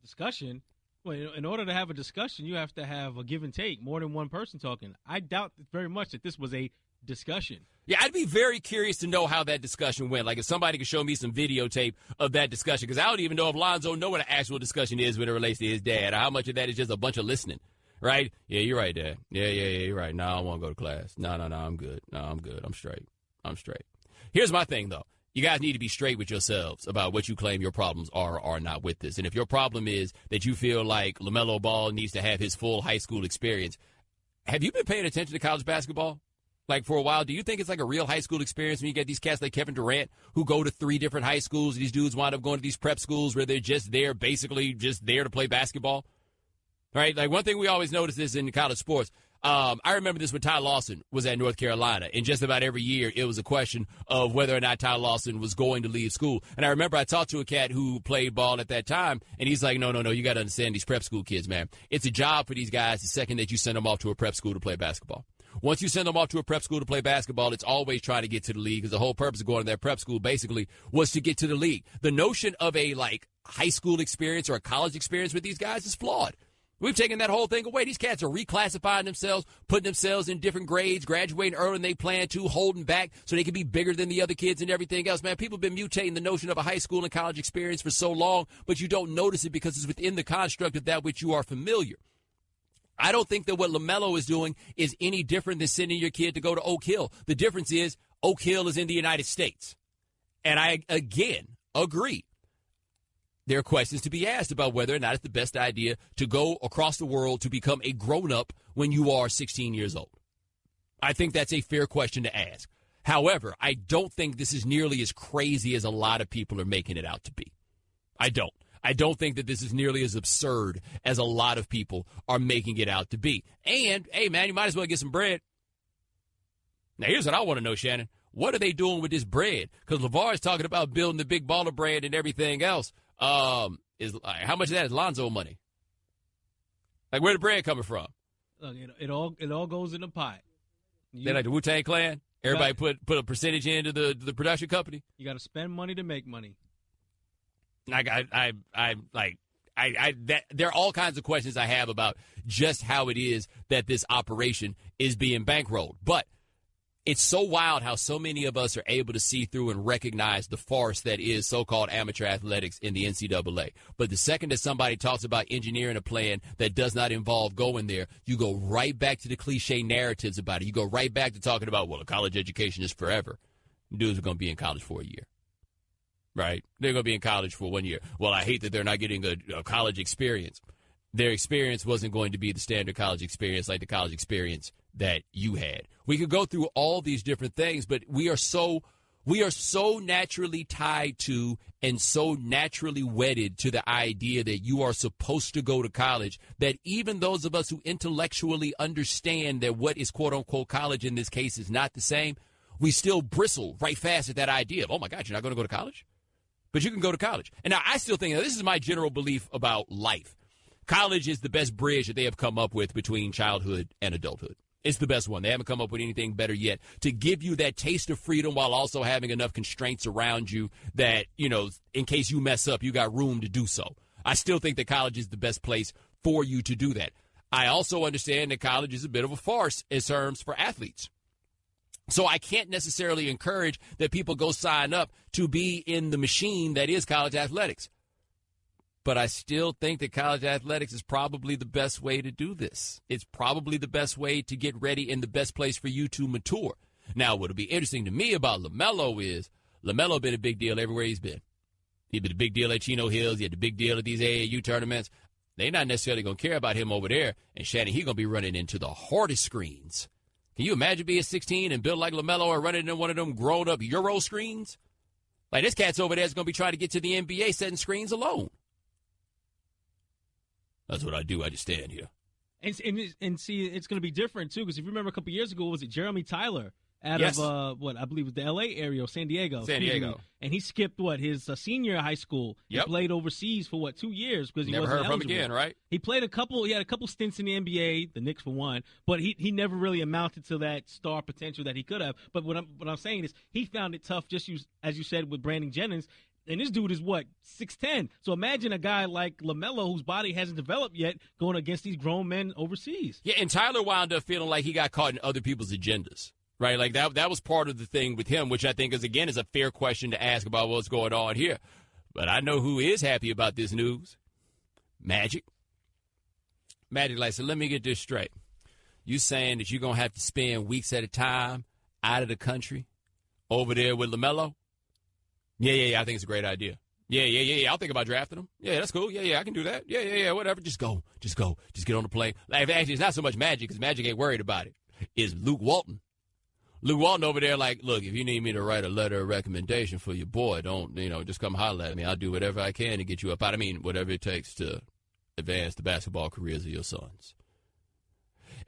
Discussion? Well, in order to have a discussion, you have to have a give and take, more than one person talking. I doubt very much that this was a discussion. Yeah, I'd be very curious to know how that discussion went. Like, if somebody could show me some videotape of that discussion, because I don't even know if Lonzo know what an actual discussion is when it relates to his dad, or how much of that is just a bunch of listening, right? Yeah, you're right, Dad. Yeah, you're right. No, I don't want to go to class. No, I'm good. No, I'm good. I'm straight. Here's my thing, though. You guys need to be straight with yourselves about what you claim your problems are or are not with this. And if your problem is that you feel like LaMelo Ball needs to have his full high school experience, have you been paying attention to college basketball? Like, for a while, do you think it's like a real high school experience when you get these cats like Kevin Durant who go to 3 different high schools? These dudes wind up going to these prep schools where they're just there, basically just there to play basketball. Right? Like, one thing we always notice is in college sports, I remember this when Ty Lawson was at North Carolina, and just about every year it was a question of whether or not Ty Lawson was going to leave school. And I remember I talked to a cat who played ball at that time, and he's like, no, you got to understand these prep school kids, man. It's a job for these guys the second that you send them off to a prep school to play basketball. Once you send them off to a prep school to play basketball, it's always trying to get to the league, because the whole purpose of going to that prep school basically was to get to the league. The notion of a, like, high school experience or a college experience with these guys is flawed. We've taken that whole thing away. These cats are reclassifying themselves, putting themselves in different grades, graduating earlier than they plan to, holding back so they can be bigger than the other kids and everything else. Man, people have been mutating the notion of a high school and college experience for so long, but you don't notice it because it's within the construct of that which you are familiar. I don't think that what LaMelo is doing is any different than sending your kid to go to Oak Hill. The difference is Oak Hill is in the United States. And I, again, agree. There are questions to be asked about whether or not it's the best idea to go across the world to become a grown-up when you are 16 years old. I think that's a fair question to ask. However, I don't think this is nearly as crazy as a lot of people are making it out to be. I don't. I don't think that this is nearly as absurd as a lot of people are making it out to be. And, hey, man, you might as well get some bread. Now, here's what I want to know, Shannon. What are they doing with this bread? Because LeVar is talking about building the big baller brand and everything else. How much of that is Lonzo money? Like, where the bread coming from? Look, it all goes in the pot. They're like the Wu-Tang Clan. Everybody put a percentage into the production company. You got to spend money to make money. There are all kinds of questions I have about just how it is that this operation is being bankrolled. But it's so wild how so many of us are able to see through and recognize the farce that is so-called amateur athletics in the NCAA. But the second that somebody talks about engineering a plan that does not involve going there, you go right back to the cliche narratives about it. You go right back to talking about, well, a college education is forever. Dudes are going to be in college for a year. Right? They're going to be in college for 1 year. Well, I hate that they're not getting a college experience. Their experience wasn't going to be the standard college experience like the college experience that you had. We could go through all these different things, but we are so naturally tied to and so naturally wedded to the idea that you are supposed to go to college that even those of us who intellectually understand that what is quote-unquote college in this case is not the same, we still bristle right fast at that idea of, oh, my God, you're not going to go to college? But you can go to college. And now I still think, this is my general belief about life. College is the best bridge that they have come up with between childhood and adulthood. It's the best one. They haven't come up with anything better yet to give you that taste of freedom while also having enough constraints around you that, in case you mess up, you got room to do so. I still think that college is the best place for you to do that. I also understand that college is a bit of a farce in terms for athletes. So I can't necessarily encourage that people go sign up to be in the machine that is college athletics. But I still think that college athletics is probably the best way to do this. It's probably the best way to get ready and the best place for you to mature. Now, what'll be interesting to me about LaMelo is LaMelo been a big deal everywhere he's been. He's been a big deal at Chino Hills. He had the big deal at these AAU tournaments. They're not necessarily going to care about him over there. And Shannon, he's going to be running into the hardest screens. Can you imagine being 16 and built like LaMelo or running in one of them grown-up Euro screens? Like, this cat's over there is going to be trying to get to the NBA setting screens alone. That's what I do. I just stand here. And see, it's going to be different, too, because if you remember a couple years ago, was it Jeremy Tyler out Yes. of, what, I believe it was the L.A. area, or San Diego. San Diego. And he skipped, his senior high school. Yep. He played overseas for, 2 years because he Never wasn't heard from him eligible. again, right? He had a couple stints in the NBA, the Knicks for one, but he never really amounted to that star potential that he could have. But what I'm saying is he found it tough, as you said, with Brandon Jennings. And this dude is, 6'10". So imagine a guy like LaMelo, whose body hasn't developed yet, going against these grown men overseas. Yeah, and Tyler wound up feeling like he got caught in other people's agendas, right? Like that was part of the thing with him, which I think is a fair question to ask about what's going on here. But I know who is happy about this news. Magic. Magic, like, so let me get this straight. You saying that you're going to have to spend weeks at a time out of the country over there with LaMelo? Yeah, I think it's a great idea. Yeah, I'll think about drafting him. Yeah, that's cool. Yeah, I can do that. Yeah, whatever. Just go. Just get on the plane. Like, actually, it's not so much Magic, because Magic ain't worried about it. It's Luke Walton. Luke Walton over there like, look, if you need me to write a letter of recommendation for your boy, don't, just come holler at me. I'll do whatever I can to get you up. I mean, whatever it takes to advance the basketball careers of your sons.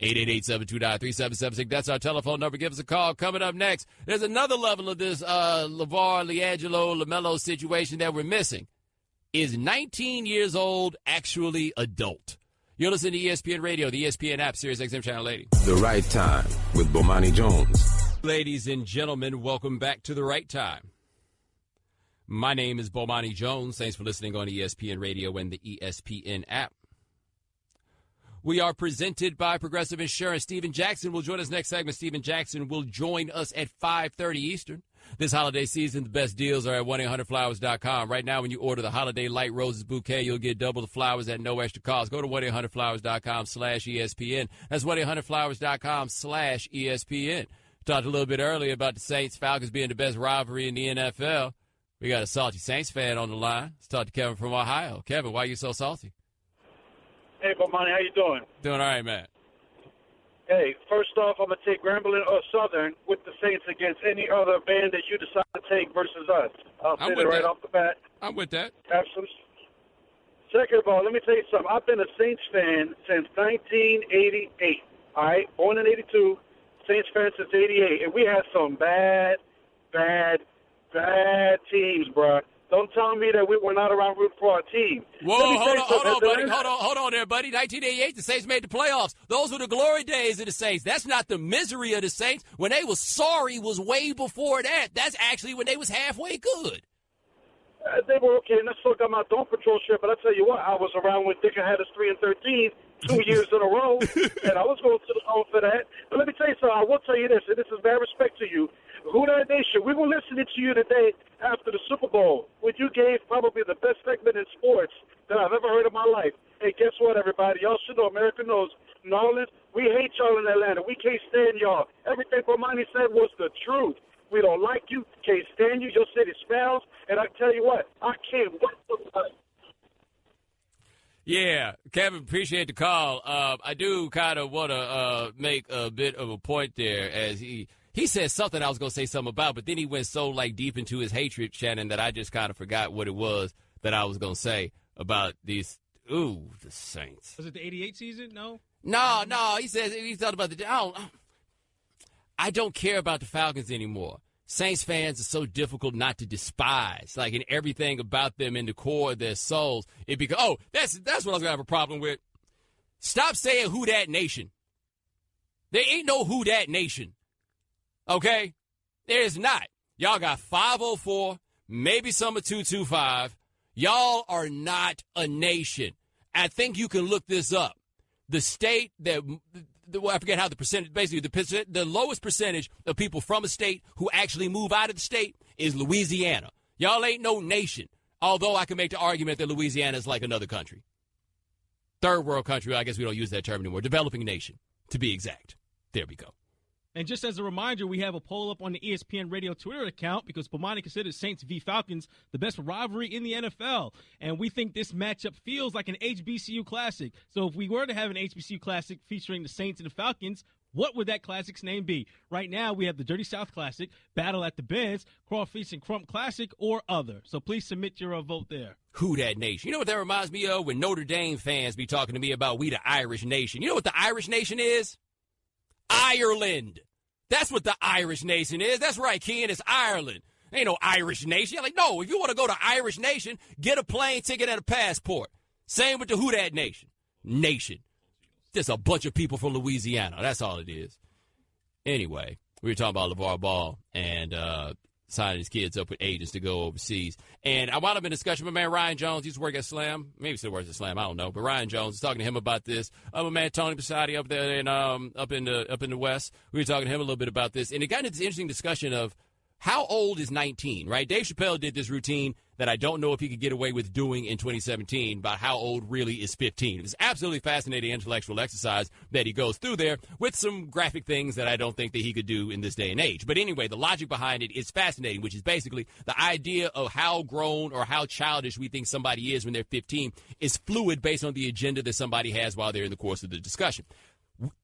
888-729-3776. That's our telephone number. Give us a call. Coming up next, there's another level of this LiAngelo, LaMelo situation that we're missing. Is 19 years old actually adult? You're listening to ESPN Radio, the ESPN app, Sirius XM Channel 80. The Right Time with Bomani Jones. Ladies and gentlemen, welcome back to The Right Time. My name is Bomani Jones. Thanks for listening on ESPN Radio and the ESPN app. We are presented by Progressive Insurance. Steven Jackson will join us next segment. Steven Jackson will join us at 5:30 Eastern. This holiday season, the best deals are at 1-800-Flowers.com. Right now, when you order the Holiday Light Roses Bouquet, you'll get double the flowers at no extra cost. Go to 1-800-Flowers.com/ESPN. That's 1-800-Flowers.com/ESPN. Talked a little bit earlier about the Saints-Falcons being the best rivalry in the NFL. We got a salty Saints fan on the line. Let's talk to Kevin from Ohio. Kevin, why are you so salty? Hey, Bomani, how you doing? Doing all right, man. Hey, first off, I'm going to take Grambling or Southern with the Saints against any other band that you decide to take versus us. I'll say it right off the bat. I'm with that. Absolutely. Second of all, let me tell you something. I've been a Saints fan since 1988. All right? Born in 82, Saints fan since 88. And we had some bad teams, bro. Don't tell me that we were not around rooting for our team. Whoa, hold on, buddy. Hold on there, buddy. 1988, the Saints made the playoffs. Those were the glory days of the Saints. That's not the misery of the Saints. When they was sorry was way before that. That's actually when they was halfway good. They were okay. And let's look at my Dawn Patrol shirt. But I tell you what, I was around when Dicker had us 3-13 2 years in a row, and I was going to the home for that. But let me tell you something. I will tell you this, and this is bad respect to you. Who That Nation, we were listening to you today after the Super Bowl, when you gave probably the best segment in sports that I've ever heard in my life. Hey, guess what, everybody? Y'all should know, America knows, New Orleans, we hate y'all in Atlanta. We can't stand y'all. Everything Bomani said was the truth. We don't like you, can't stand you, your city smells, and I tell you what, I can't wait for that. Yeah, Kevin, appreciate the call. I do kind of want to make a bit of a point there, as he said something I was going to say something about, but then he went so deep into his hatred, Shannon, that I just kind of forgot what it was that I was going to say about these. Ooh, the Saints. Was it the 88 season? No. No. He thought about I don't care about the Falcons anymore. Saints fans are so difficult not to despise. Like, in everything about them, in the core of their souls, it becomes, that's what I was going to have a problem with. Stop saying Who Dat Nation. There ain't no Who Dat Nation. Okay? There is not. Y'all got 504, maybe some of 225. Y'all are not a nation. I think you can look this up. The state that, I forget how the percentage, basically the lowest percentage of people from a state who actually move out of the state is Louisiana. Y'all ain't no nation, although I can make the argument that Louisiana is like another country. Third world country, I guess we don't use that term anymore. Developing nation, to be exact. There we go. And just as a reminder, we have a poll up on the ESPN Radio Twitter account because Bomani considers Saints v. Falcons the best rivalry in the NFL. And we think this matchup feels like an HBCU classic. So if we were to have an HBCU classic featuring the Saints and the Falcons, what would that classic's name be? Right now, we have the Dirty South Classic, Battle at the Bends, Crawfish and Crump Classic, or other. So please submit your vote there. Who that nation? You know what that reminds me of? When Notre Dame fans be talking to me about we the Irish nation. You know what the Irish nation is? Ireland. That's what the Irish nation is. That's right, Ken. It's Ireland. Ain't no Irish nation. You're like, no, if you want to go to Irish nation, get a plane ticket and a passport. Same with the Who that nation. Nation. Just a bunch of people from Louisiana. That's all it is. Anyway, we were talking about LeVar Ball and signing his kids up with agents to go overseas. And I wound up in discussion with my man Ryan Jones. He used to work at Slam. Maybe he still works at Slam. I don't know. But Ryan Jones was talking to him about this. My man Tony Passati up there in up in the West. We were talking to him a little bit about this. And it got into this interesting discussion of how old is 19, right? Dave Chappelle did this routine that I don't know if he could get away with doing in 2017 about how old really is 15. It was absolutely fascinating intellectual exercise that he goes through there with some graphic things that I don't think that he could do in this day and age. But anyway, the logic behind it is fascinating, which is basically the idea of how grown or how childish we think somebody is when they're 15 is fluid based on the agenda that somebody has while they're in the course of the discussion.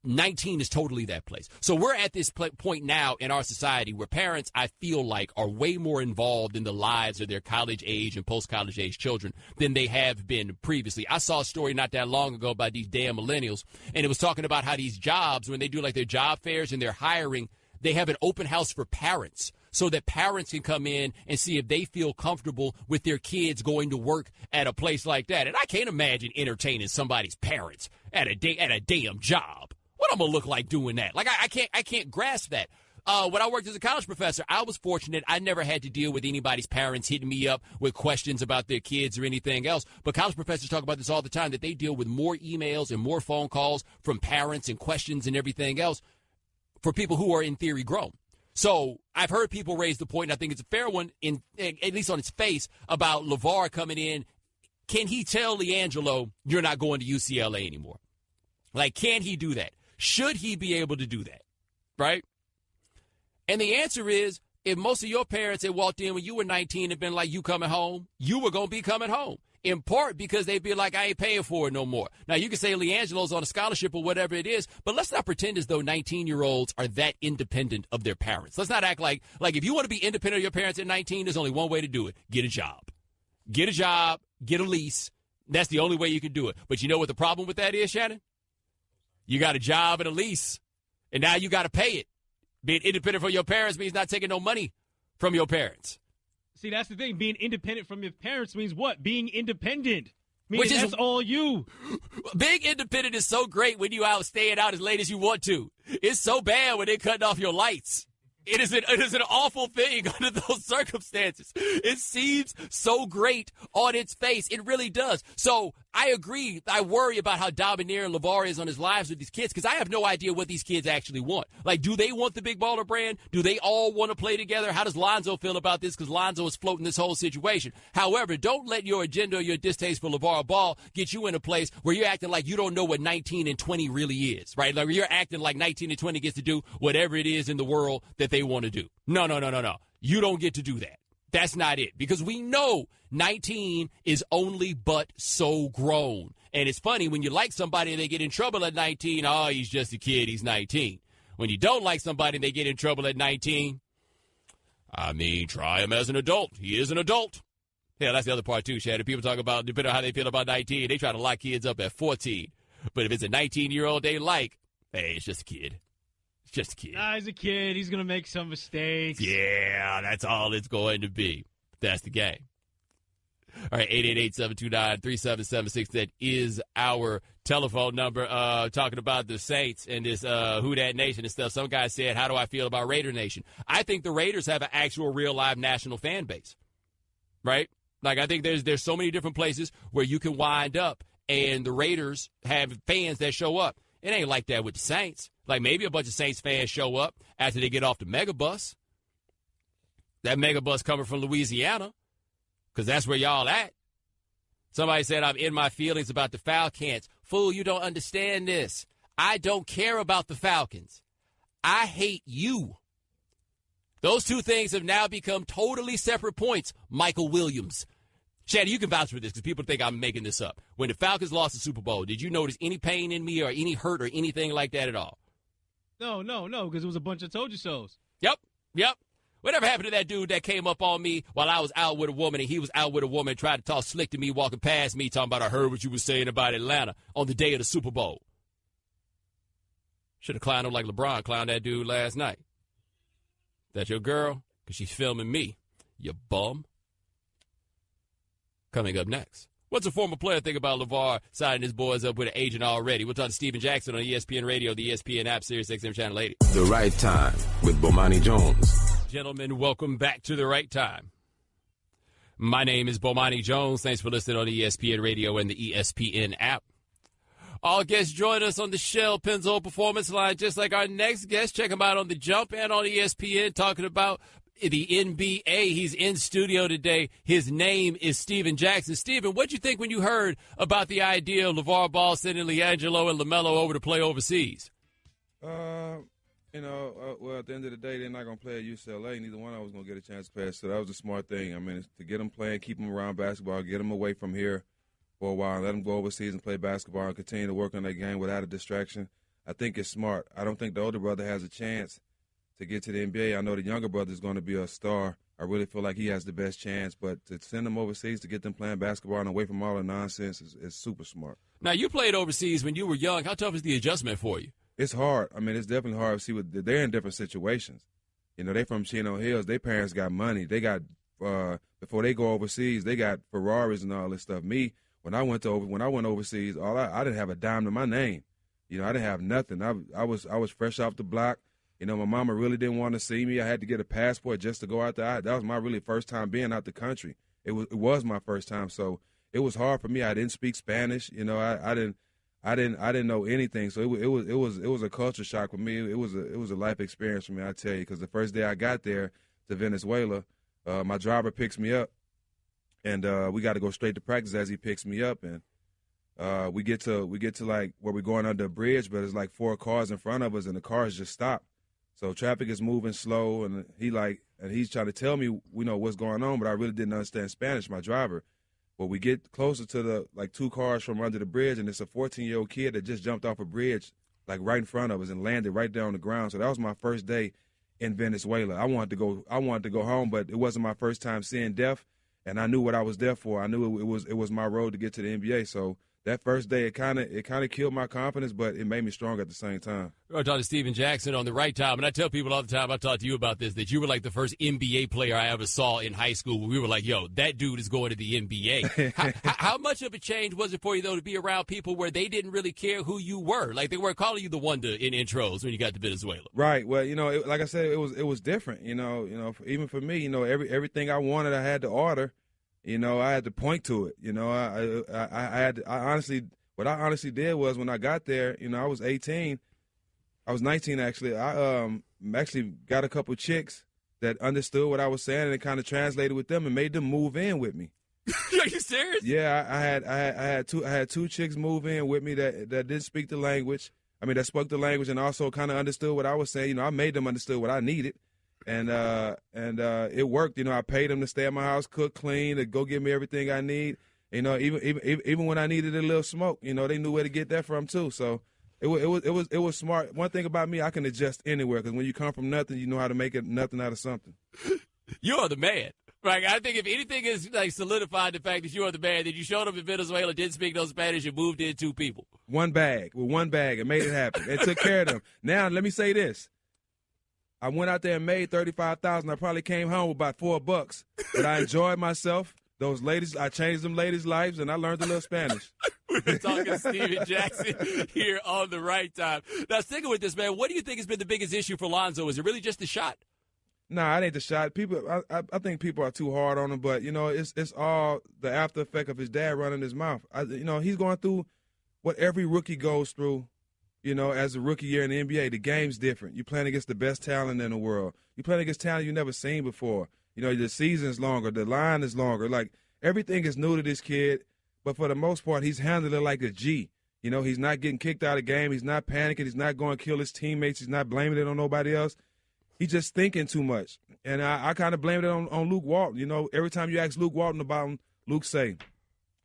19 is totally that place. So we're at this point now in our society where parents, I feel like, are way more involved in the lives of their college age and post-college age children than they have been previously. I saw a story not that long ago about these damn millennials, and it was talking about how these jobs, when they do like their job fairs and they're hiring, they have an open house for parents so that parents can come in and see if they feel comfortable with their kids going to work at a place like that. And I can't imagine entertaining somebody's parents at a damn job. What I'm gonna look like doing that? Like I can't grasp that. When I worked as a college professor, I was fortunate. I never had to deal with anybody's parents hitting me up with questions about their kids or anything else. But college professors talk about this all the time, that they deal with more emails and more phone calls from parents and questions and everything else for people who are in theory grown. So I've heard people raise the point, and I think it's a fair one, at least on its face, about LeVar coming in. Can he tell LiAngelo, you're not going to UCLA anymore? Like, can he do that? Should he be able to do that? Right? And the answer is, if most of your parents had walked in when you were 19 and been like, you coming home, you were going to be coming home. In part because they'd be like, I ain't paying for it no more. Now, you can say LiAngelo's on a scholarship or whatever it is, but let's not pretend as though 19-year-olds are that independent of their parents. Let's not act like if you want to be independent of your parents at 19, there's only one way to do it. Get a job. Get a job. Get a lease. That's the only way you can do it. But you know what the problem with that is, Shannon? You got a job and a lease, and now you got to pay it. Being independent from your parents means not taking no money from your parents. See, that's the thing. Being independent from your parents means what? Being independent. Meaning that's all you. Being independent is so great when you out staying out as late as you want to. It's so bad when they're cutting off your lights. It is an awful thing under those circumstances. It seems so great on its face. It really does. So I agree. I worry about how domineering LeVar is on his lives with these kids because I have no idea what these kids actually want. Like, do they want the big baller brand? Do they all want to play together? How does Lonzo feel about this? Because Lonzo is floating this whole situation. However, don't let your agenda or your distaste for LeVar Ball get you in a place where you're acting like you don't know what 19 and 20 really is, right? Like you're acting like 19 and 20 gets to do whatever it is in the world that they want to do. No. You don't get to do that. That's not it. Because we know 19 is only but so grown. And it's funny, when you like somebody and they get in trouble at 19, oh, he's just a kid, he's 19. When you don't like somebody and they get in trouble at 19, I mean, try him as an adult. He is an adult. Yeah, that's the other part too, Shannon. People talk about, depending on how they feel about 19, they try to lock kids up at 14. But if it's a 19-year-old they like, hey, it's just a kid. It's just a kid. He's a kid. He's going to make some mistakes. Yeah, that's all it's going to be. That's the game. All right, 888-729-3776. That is our telephone number. Talking about the Saints and this Who Dat Nation and stuff. Some guy said, how do I feel about Raider Nation? I think the Raiders have an actual real live national fan base, right? Like, I think there's so many different places where you can wind up and the Raiders have fans that show up. It ain't like that with the Saints. Like, maybe a bunch of Saints fans show up after they get off the megabus. That megabus coming from Louisiana, because that's where y'all at. Somebody said, I'm in my feelings about the Falcons. Fool, you don't understand this. I don't care about the Falcons. I hate you. Those two things have now become totally separate points. Michael Williams. Shady, you can vouch for this because people think I'm making this up. When the Falcons lost the Super Bowl, did you notice any pain in me or any hurt or anything like that at all? No, because it was a bunch of told you so's. Yep. Whatever happened to that dude that came up on me while I was out with a woman and he was out with a woman and tried to talk slick to me walking past me talking about I heard what you were saying about Atlanta on the day of the Super Bowl? Should have clowned him like LeBron clowned that dude last night. That's your girl? Because she's filming me. You bum. Coming up next. What's a former player think about LeVar signing his boys up with an agent already? We'll talk to Steven Jackson on ESPN Radio, the ESPN app, Sirius XM Channel 80. The Right Time with Bomani Jones. Gentlemen, welcome back to The Right Time. My name is Bomani Jones. Thanks for listening on ESPN Radio and the ESPN app. All guests join us on the Shell Pennzoil Performance Line, just like our next guest. Check him out on The Jump and on ESPN, talking about the NBA. He's in studio today. His name is Steven Jackson. Steven, what'd you think when you heard about the idea of LeVar Ball sending LiAngelo and LaMelo over to play overseas? Well, at the end of the day, they're not going to play at UCLA. Neither one of us was going to get a chance to play. So that was a smart thing. I mean, to get them playing, keep them around basketball, get them away from here for a while, let them go overseas and play basketball and continue to work on that game without a distraction. I think it's smart. I don't think the older brother has a chance to get to the NBA. I know the younger brother is going to be a star. I really feel like he has the best chance. But to send them overseas to get them playing basketball and away from all the nonsense is super smart. Now, you played overseas when you were young. How tough is the adjustment for you? It's hard. I mean, it's definitely hard to see they're in different situations. They from Chino Hills. Their parents got money. They got before they go overseas, they got Ferraris and all this stuff. Me, when I went overseas, I didn't have a dime to my name. I didn't have nothing. I was fresh off the block. My mama really didn't want to see me. I had to get a passport just to go out there. That was my really first time being out the country. It was my first time, so it was hard for me. I didn't speak Spanish. I didn't know anything. So it was a culture shock for me. It was a life experience for me, I tell you. Because the first day I got there to Venezuela, my driver picks me up, and we got to go straight to practice as he picks me up, and we get to like where we're going under a bridge, but it's like 4 cars in front of us, and the cars just stop. So traffic is moving slow, and he's trying to tell me what's going on, but I really didn't understand Spanish, my driver. But we get closer to the 2 cars from under the bridge, and it's a 14-year-old kid that just jumped off a bridge right in front of us and landed right there on the ground. So that was my first day in Venezuela. I wanted to go home, but it wasn't my first time seeing death, and I knew what I was there for. I knew it was my road to get to the NBA. So that first day, it kind of killed my confidence, but it made me strong at the same time. We're talking to Steven Jackson on The Right Time, and I tell people all the time, I talk to you about this, that you were like the first NBA player I ever saw in high school. We were like, yo, that dude is going to the NBA. how much of a change was it for you, though, to be around people where they didn't really care who you were? Like, they weren't calling you the wonder in intros when you got to Venezuela. Right. Well, like I said, it was different. Even for me, everything I wanted, I had to order. I had to point to it. I honestly did was when I got there, I was 18. I was 19, actually. I actually got a couple chicks that understood what I was saying, and it kind of translated with them and made them move in with me. Are you serious? Yeah, I had two chicks move in with me that didn't speak the language. I mean, that spoke the language and also kind of understood what I was saying. I made them understand what I needed. And it worked. I paid them to stay at my house, cook, clean, to go get me everything I need. Even when I needed a little smoke, they knew where to get that from too. So it was smart. One thing about me, I can adjust anywhere because when you come from nothing, you know how to make it nothing out of something. You are the man. Right? I think if anything is solidified the fact that you are the man, that you showed up in Venezuela, didn't speak no Spanish, and moved in 2 people. One bag and made it happen. It took care of them. Now let me say this. I went out there and made $35,000. I probably came home with about $4, but I enjoyed myself. Those ladies, I changed them ladies' lives, and I learned a little Spanish. We're talking to Steven Jackson here on The Right Time. Now, sticking with this, man, what do you think has been the biggest issue for Lonzo? Is it really just the shot? Nah, it ain't the shot. People, I think people are too hard on him, but it's all the after effect of his dad running his mouth. He's going through what every rookie goes through. As a rookie year in the NBA, the game's different. You're playing against the best talent in the world. You're playing against talent you've never seen before. The season's longer. The line is longer. Like, everything is new to this kid, but for the most part, he's handling it like a G. You know, he's not getting kicked out of the game. He's not panicking. He's not going to kill his teammates. He's not blaming it on nobody else. He's just thinking too much. And I kind of blamed it on Luke Walton. You know, every time you ask Luke Walton about him, Luke say,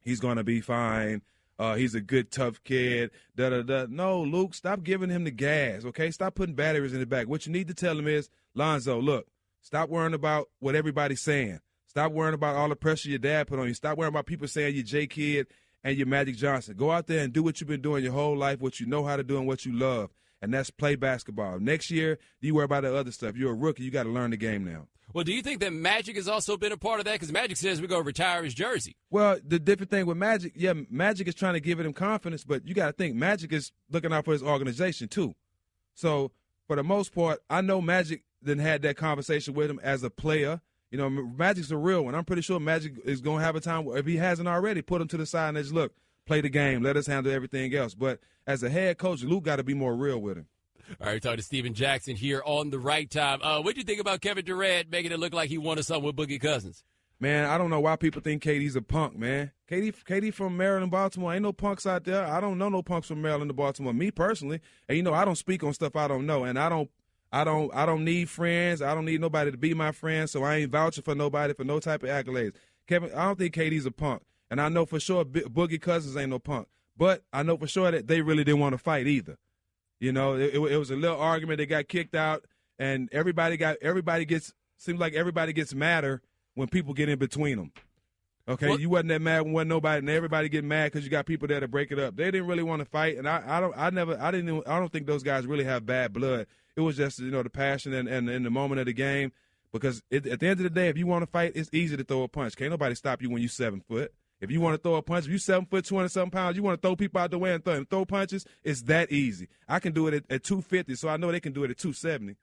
he's going to be fine. He's a good, tough kid. Da-da-da. No, Luke, stop giving him the gas, okay? Stop putting batteries in the back. What you need to tell him is, Lonzo, look, stop worrying about what everybody's saying. Stop worrying about all the pressure your dad put on you. Stop worrying about people saying you're J Kidd and you're Magic Johnson. Go out there and do what you've been doing your whole life, what you know how to do and what you love, and that's play basketball. Next year, you worry about the other stuff. You're a rookie. You got to learn the game now. Well, do you think that Magic has also been a part of that? Because Magic says we're going to retire his jersey. Well, the different thing with Magic, yeah, Magic is trying to give him confidence, but you got to think Magic is looking out for his organization too. So for the most part, I know Magic didn't had that conversation with him as a player. You know, Magic's a real one. I'm pretty sure Magic is going to have a time, if he hasn't already, put him to the side and just, look, play the game. Let us handle everything else. But as a head coach, Luke got to be more real with him. All right, talking to Steven Jackson here on The Right Time. What do you think about Kevin Durant making it look like he wanted something with Boogie Cousins? Man, I don't know why people think KD's a punk, man. KD from Maryland, Baltimore. Ain't no punks out there. I don't know no punks from Maryland to Baltimore. Me personally, and you know, I don't speak on stuff I don't know, and I don't need friends. I don't need nobody to be my friend, so I ain't vouching for nobody for no type of accolades. Kevin, I don't think KD's a punk, and I know for sure Boogie Cousins ain't no punk. But I know for sure that they really didn't want to fight either. You know, it was a little argument. They got kicked out, and seems like everybody gets madder when people get in between them. Okay, you wasn't that mad when wasn't nobody, and everybody get mad because you got people there to break it up. They didn't really want to fight, and I don't think those guys really have bad blood. It was just, you know, the passion and the moment of the game. Because at the end of the day, if you want to fight, it's easy to throw a punch. Can't nobody stop you when you're 7 foot. If you want to throw a punch, if you're 7 foot, 200-something pounds, you want to throw people out the way and throw punches, it's that easy. I can do it at 250, so I know they can do it at 270.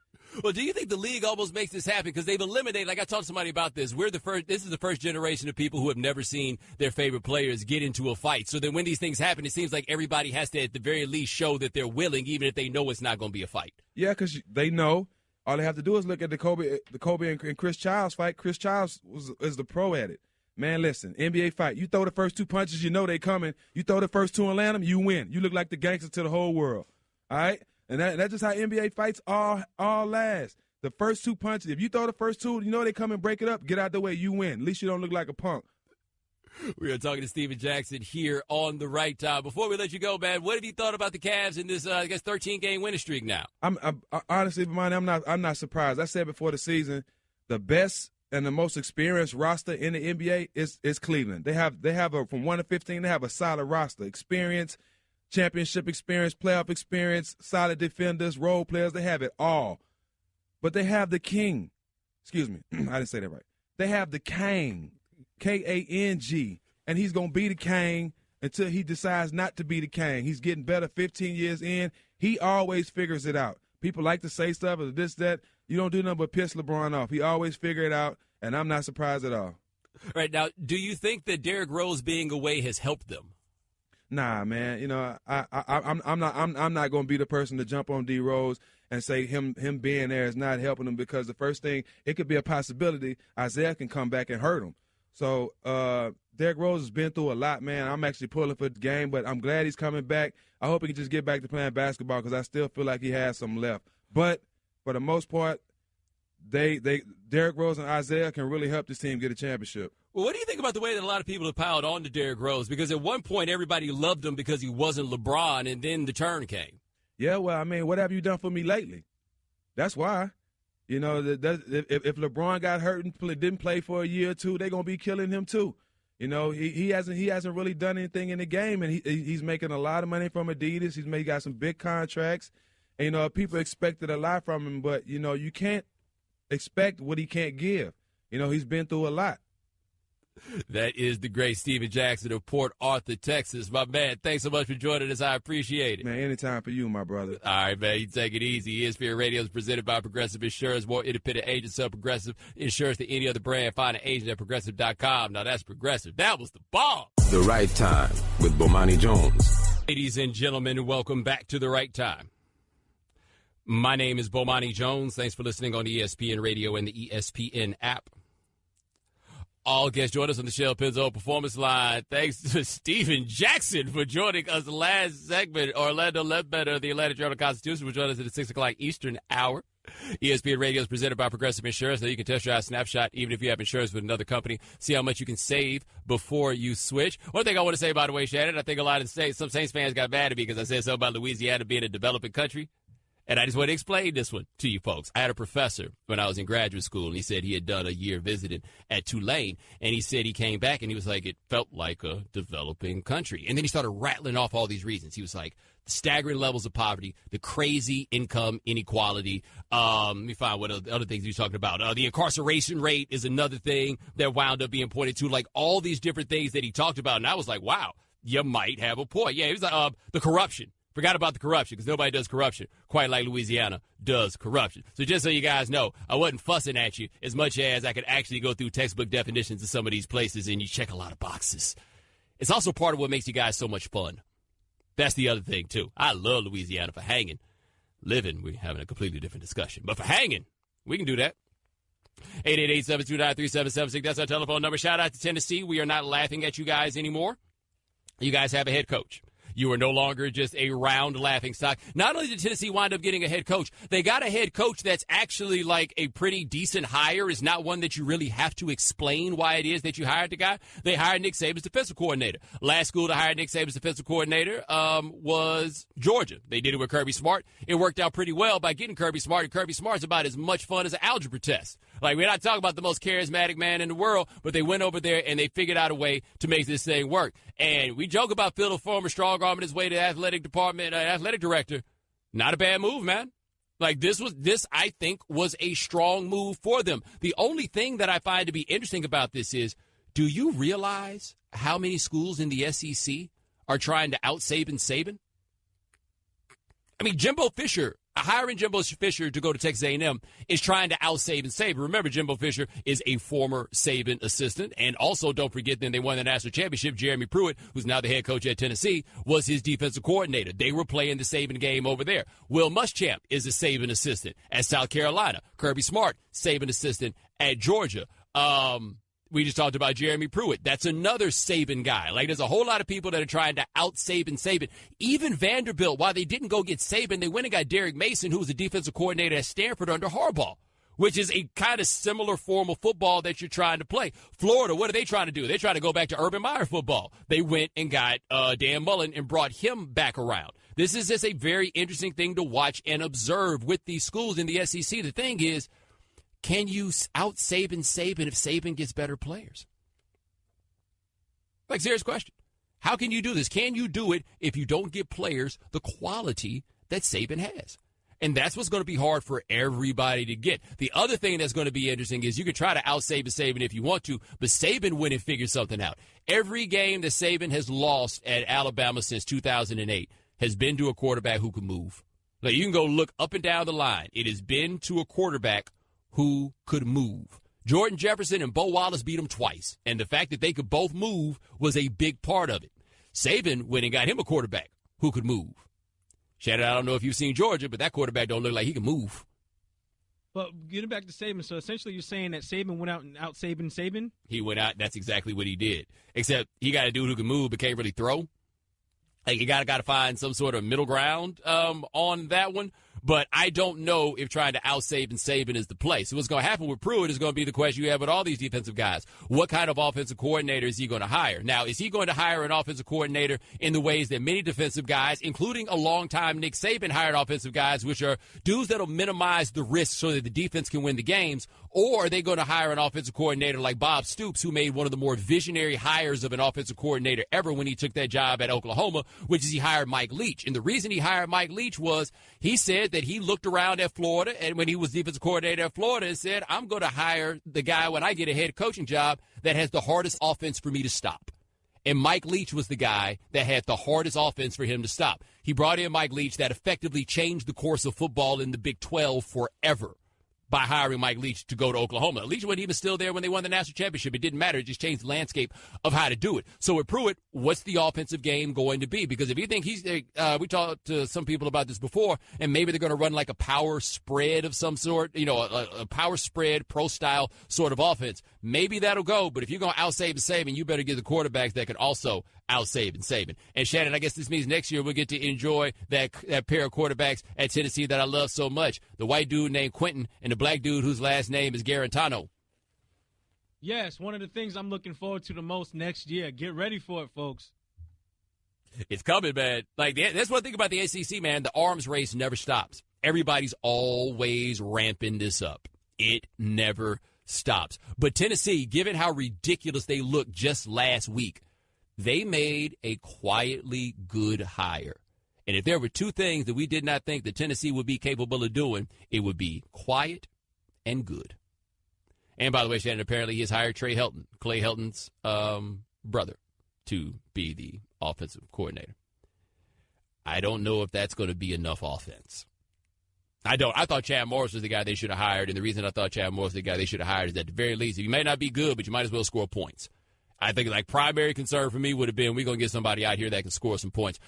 Well, do you think the league almost makes this happen? Because they've eliminated, like I talked to somebody about this, this is the first generation of people who have never seen their favorite players get into a fight. So then when these things happen, it seems like everybody has to, at the very least, show that they're willing, even if they know it's not going to be a fight. Yeah, because they know. All they have to do is look at the Kobe and Chris Childs fight. Chris Childs is the pro at it. Man, listen, NBA fight. You throw the first two punches, you know they coming. You throw the first two and land them, you win. You look like the gangster to the whole world. All right? And that's just how NBA fights all last. The first two punches, if you throw the first two, you know they come and break it up, get out the way, you win. At least you don't look like a punk. We are talking to Steven Jackson here on The Right Time. Before we let you go, man, what have you thought about the Cavs in this, 13-game winning streak now? I'm honestly, Bomani, I'm not surprised. I said before the season, the best and the most experienced roster in the NBA is Cleveland. They have from 1 to 15, they have a solid roster. Experience, championship experience, playoff experience, solid defenders, role players. They have it all. But they have the king. Excuse me. I didn't say that right. They have the Kang, K-A-N-G, and he's going to be the Kang until he decides not to be the Kang. He's getting better 15 years in. He always figures it out. People like to say stuff or this, that. You don't do nothing but piss LeBron off. He always figure it out, and I'm not surprised at all. Right now, do you think that Derrick Rose being away has helped them? Nah, man. You know, I'm not going to be the person to jump on D Rose and say him being there is not helping him, because the first thing, it could be a possibility Isaiah can come back and hurt him. So Derrick Rose has been through a lot, man. I'm actually pulling for the game, but I'm glad he's coming back. I hope he can just get back to playing basketball, because I still feel like he has some left. But for the most part, Derrick Rose and Isaiah can really help this team get a championship. Well, what do you think about the way that a lot of people have piled on to Derrick Rose? Because at one point, everybody loved him because he wasn't LeBron, and then the turn came. Yeah, well, I mean, what have you done for me lately? That's why. You know, if LeBron got hurt and didn't play for a year or two, they're going to be killing him too. You know, he hasn't really done anything in the game, and he's making a lot of money from Adidas. He's got some big contracts. And, you know, people expected a lot from him, but, you know, you can't expect what he can't give. You know, he's been through a lot. That is the great Steven Jackson of Port Arthur, Texas. My man, thanks so much for joining us. I appreciate it. Man, anytime for you, my brother. All right, man, you take it easy. ESPN Radio is presented by Progressive Insurance. More independent agents sell Progressive Insurance than any other brand. Find an agent at Progressive.com. Now, that's Progressive. That was the bomb. The Right Time with Bomani Jones. Ladies and gentlemen, welcome back to The Right Time. My name is Bomani Jones. Thanks for listening on ESPN Radio and the ESPN app. All guests join us on the Shell Pennzoil Performance Line. Thanks to Steven Jackson for joining us the last segment. Orlando Ledbetter of the Atlanta Journal-Constitution will join us at the 6 o'clock Eastern hour. ESPN Radio is presented by Progressive Insurance, so you can test drive Snapshot even if you have insurance with another company. See how much you can save before you switch. One thing I want to say, by the way, Shannon, I think a lot of some Saints fans got mad at me because I said something about Louisiana being a developing country. And I just want to explain this one to you folks. I had a professor when I was in graduate school, and he said he had done a year visiting at Tulane, and he said he came back, and he was like, it felt like a developing country. And then he started rattling off all these reasons. He was like, the staggering levels of poverty, the crazy income inequality. Let me find what other things he was talking about. The incarceration rate is another thing that wound up being pointed to, like all these different things that he talked about. And I was like, wow, you might have a point. Yeah, he was like, the corruption. Forgot about the corruption because nobody does corruption quite like Louisiana does corruption. So just so you guys know, I wasn't fussing at you as much as I could actually go through textbook definitions of some of these places, and you check a lot of boxes. It's also part of what makes you guys so much fun. That's the other thing, too. I love Louisiana for hanging. Living, we're having a completely different discussion. But for hanging, we can do that. 888-729-3776. That's our telephone number. Shout out to Tennessee. We are not laughing at you guys anymore. You guys have a head coach. You are no longer just a round laughingstock. Not only did Tennessee wind up getting a head coach, they got a head coach that's actually like a pretty decent hire. Is not one that you really have to explain why it is that you hired the guy. They hired Nick Saban's defensive coordinator. Last school to hire Nick Saban's defensive coordinator was Georgia. They did it with Kirby Smart. It worked out pretty well by getting Kirby Smart, and Kirby Smart's about as much fun as an algebra test. Like, we're not talking about the most charismatic man in the world, but they went over there and they figured out a way to make this thing work. And we joke about Phil, the former strong arm, his way to athletic department, athletic director. Not a bad move, man. Like, this, I think, was a strong move for them. The only thing that I find to be interesting about this is, do you realize how many schools in the SEC are trying to out-Saban? I mean, Jimbo Fisher, hiring Jimbo Fisher to go to Texas A&M is trying to out-Saban. Remember, Jimbo Fisher is a former Saban assistant. And also, don't forget, then they won the national championship. Jeremy Pruitt, who's now the head coach at Tennessee, was his defensive coordinator. They were playing the Saban game over there. Will Muschamp is a Saban assistant at South Carolina. Kirby Smart, Saban assistant at Georgia. We just talked about Jeremy Pruitt. That's another Saban guy. Like, there's a whole lot of people that are trying to out-Saban. Even Vanderbilt, while they didn't go get Saban, they went and got Derek Mason, who was a defensive coordinator at Stanford under Harbaugh, which is a kind of similar form of football that you're trying to play. Florida, what are they trying to do? They're trying to go back to Urban Meyer football. They went and got Dan Mullen and brought him back around. This is just a very interesting thing to watch and observe with these schools in the SEC. The thing is, can you out-Saban if Saban gets better players? Like, serious question. How can you do this? Can you do it if you don't give players the quality that Saban has? And that's what's going to be hard for everybody to get. The other thing that's going to be interesting is you can try to out-Saban if you want to, but Saban went and figured something out. Every game that Saban has lost at Alabama since 2008 has been to a quarterback who can move. Like, you can go look up and down the line. It has been to a quarterback who could move. Jordan Jefferson and Bo Wallace beat him twice, and the fact that they could both move was a big part of it. Saban went and got him a quarterback who could move. Shannon, I don't know if you've seen Georgia, but that quarterback don't look like he can move. But getting back to Saban, so essentially you're saying that Saban went out and out-Saban? He went out, that's exactly what he did. Except he got a dude who can move but can't really throw. Like, you got to find some sort of middle ground on that one. But I don't know if trying to out-Saban is the play. So what's going to happen with Pruitt is going to be the question you have with all these defensive guys. What kind of offensive coordinator is he going to hire? Now, is he going to hire an offensive coordinator in the ways that many defensive guys, including a longtime Nick Saban, hired offensive guys, which are dudes that will minimize the risk so that the defense can win the games? Or are they going to hire an offensive coordinator like Bob Stoops, who made one of the more visionary hires of an offensive coordinator ever when he took that job at Oklahoma, which is he hired Mike Leach. And the reason he hired Mike Leach was he said that he looked around at Florida, and when he was defensive coordinator at Florida, and said, I'm going to hire the guy when I get a head coaching job that has the hardest offense for me to stop. And Mike Leach was the guy that had the hardest offense for him to stop. He brought in Mike Leach that effectively changed the course of football in the Big 12 forever. by hiring Mike Leach to go to Oklahoma. Leach wasn't even still there when they won the national championship. It didn't matter. It just changed the landscape of how to do it. So with Pruitt, what's the offensive game going to be? Because if you think we talked to some people about this before, and maybe they're going to run like a power spread of some sort, a power spread, pro-style sort of offense, maybe that'll go. But if you're going to out-save and Saban, you better get the quarterbacks that can also out-save and Saban. And Shannon, I guess this means next year we'll get to enjoy that pair of quarterbacks at Tennessee that I love so much. The white dude named Quentin and the black dude whose last name is Garantano. Yes, one of the things I'm looking forward to the most next year. Get ready for it, folks. It's coming, man. Like, that's one thing about the ACC, man. The arms race never stops. Everybody's always ramping this up. It never stops. But Tennessee, given how ridiculous they looked just last week, they made a quietly good hire. And if there were two things that we did not think that Tennessee would be capable of doing, it would be quiet and good. And by the way, Shannon, apparently he has hired Clay Helton's brother, to be the offensive coordinator. I don't know if that's going to be enough offense. I thought Chad Morris was the guy they should have hired, and the reason I thought Chad Morris was the guy they should have hired is at the very least, you may not be good, but you might as well score points. I think, like, primary concern for me would have been we're going to get somebody out here that can score some points.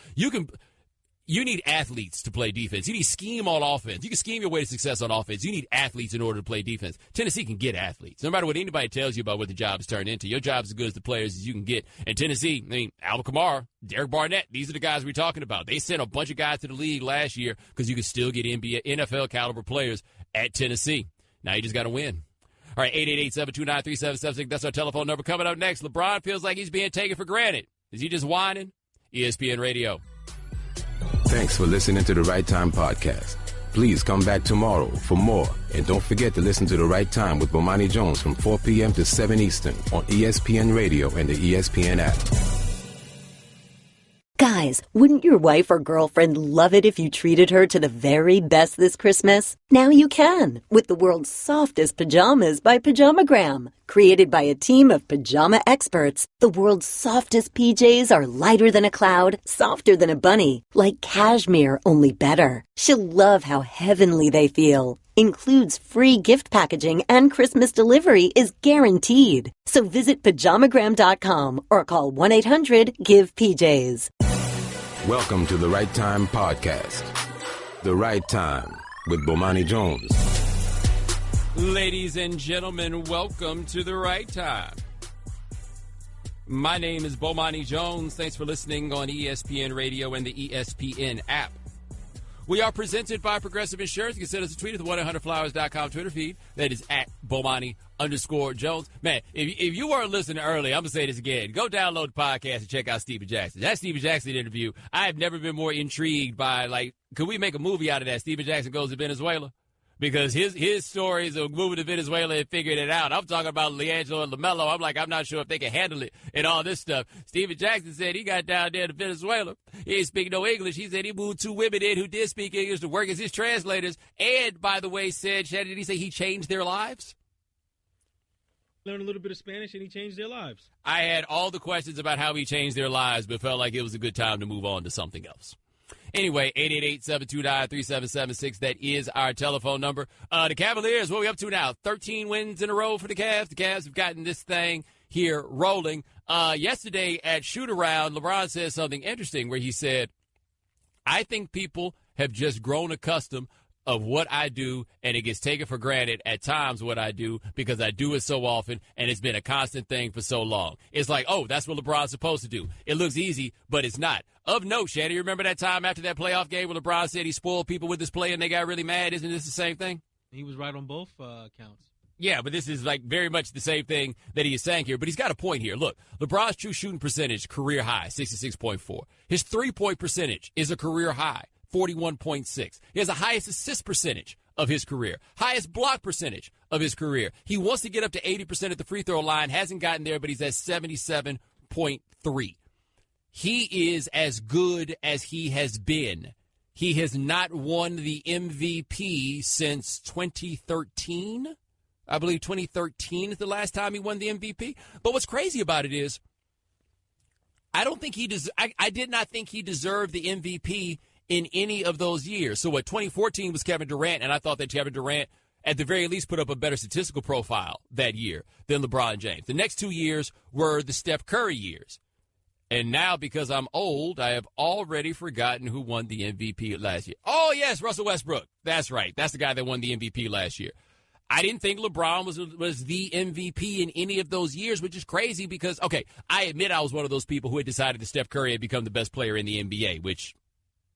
You need athletes to play defense. You need scheme on offense. You can scheme your way to success on offense. You need athletes in order to play defense. Tennessee can get athletes. No matter what anybody tells you about what the job is turned into, your job's as good as the players as you can get. And Tennessee, Alvin Kamara, Derek Barnett, these are the guys we're talking about. They sent a bunch of guys to the league last year because you could still get NFL caliber players at Tennessee. Now you just got to win. All right, 888-729-3776. That's our telephone number. Coming up next, LeBron feels like he's being taken for granted. Is he just whining? ESPN Radio. Thanks for listening to the Right Time Podcast. Please come back tomorrow for more. And don't forget to listen to The Right Time with Bomani Jones from 4 p.m. to 7 Eastern on ESPN Radio and the ESPN app. Guys, wouldn't your wife or girlfriend love it if you treated her to the very best this Christmas? Now you can, with the world's softest pajamas by Pajamagram. Created by a team of pajama experts, the world's softest PJs are lighter than a cloud, softer than a bunny, like cashmere, only better. She'll love how heavenly they feel. Includes free gift packaging and Christmas delivery is guaranteed. So visit pajamagram.com or call 1-800-GIVE-PJs. Welcome to the Right Time Podcast. The Right Time with Bomani Jones. Ladies and gentlemen, welcome to the Right Time. My name is Bomani Jones. Thanks for listening on ESPN Radio and the ESPN app. We are presented by Progressive Insurance. You can send us a tweet at the 1-800-Flowers.com Twitter feed. That is at Bomani_Jones. Man, if you weren't listening early, I'm going to say this again. Go download the podcast and check out Stephen Jackson. That Stephen Jackson interview, I have never been more intrigued by, like, could we make a movie out of that? Stephen Jackson goes to Venezuela? Because his stories of moving to Venezuela and figuring it out. I'm talking about LiAngelo and LaMelo. I'm like, I'm not sure if they can handle it and all this stuff. Stephen Jackson said he got down there to Venezuela. He ain't speaking no English. He said he moved 2 women in who did speak English to work as his translators. And, by the way, did he say he changed their lives? Learned a little bit of Spanish and he changed their lives. I had all the questions about how he changed their lives, but felt like it was a good time to move on to something else. Anyway, 888-729-3776. That is our telephone number. The Cavaliers, what are we up to now? 13 wins in a row for the Cavs. The Cavs have gotten this thing here rolling. Yesterday at shoot-around, LeBron said something interesting where he said, I think people have just grown accustomed of what I do, and it gets taken for granted at times what I do because I do it so often, and it's been a constant thing for so long. It's like, oh, that's what LeBron's supposed to do. It looks easy, but it's not. Of note, Shannon, you remember that time after that playoff game where LeBron said he spoiled people with his play and they got really mad? Isn't this the same thing? He was right on both counts. Yeah, but this is like very much the same thing that he is saying here. But he's got a point here. Look, LeBron's true shooting percentage, career high, 66.4. His three-point percentage is a career high, 41.6. He has the highest assist percentage of his career, highest block percentage of his career. He wants to get up to 80% at the free throw line, hasn't gotten there, but he's at 77.3. He is as good as he has been. He has not won the MVP since 2013. I believe 2013 is the last time he won the MVP. But what's crazy about it is I don't think I did not think he deserved the MVP in any of those years. So 2014 was Kevin Durant, and I thought that Kevin Durant at the very least put up a better statistical profile that year than LeBron James. The next 2 years were the Steph Curry years. And now, because I'm old, I have already forgotten who won the MVP last year. Oh, yes, Russell Westbrook. That's right. That's the guy that won the MVP last year. I didn't think LeBron was the MVP in any of those years, which is crazy because, okay, I admit I was one of those people who had decided that Steph Curry had become the best player in the NBA, which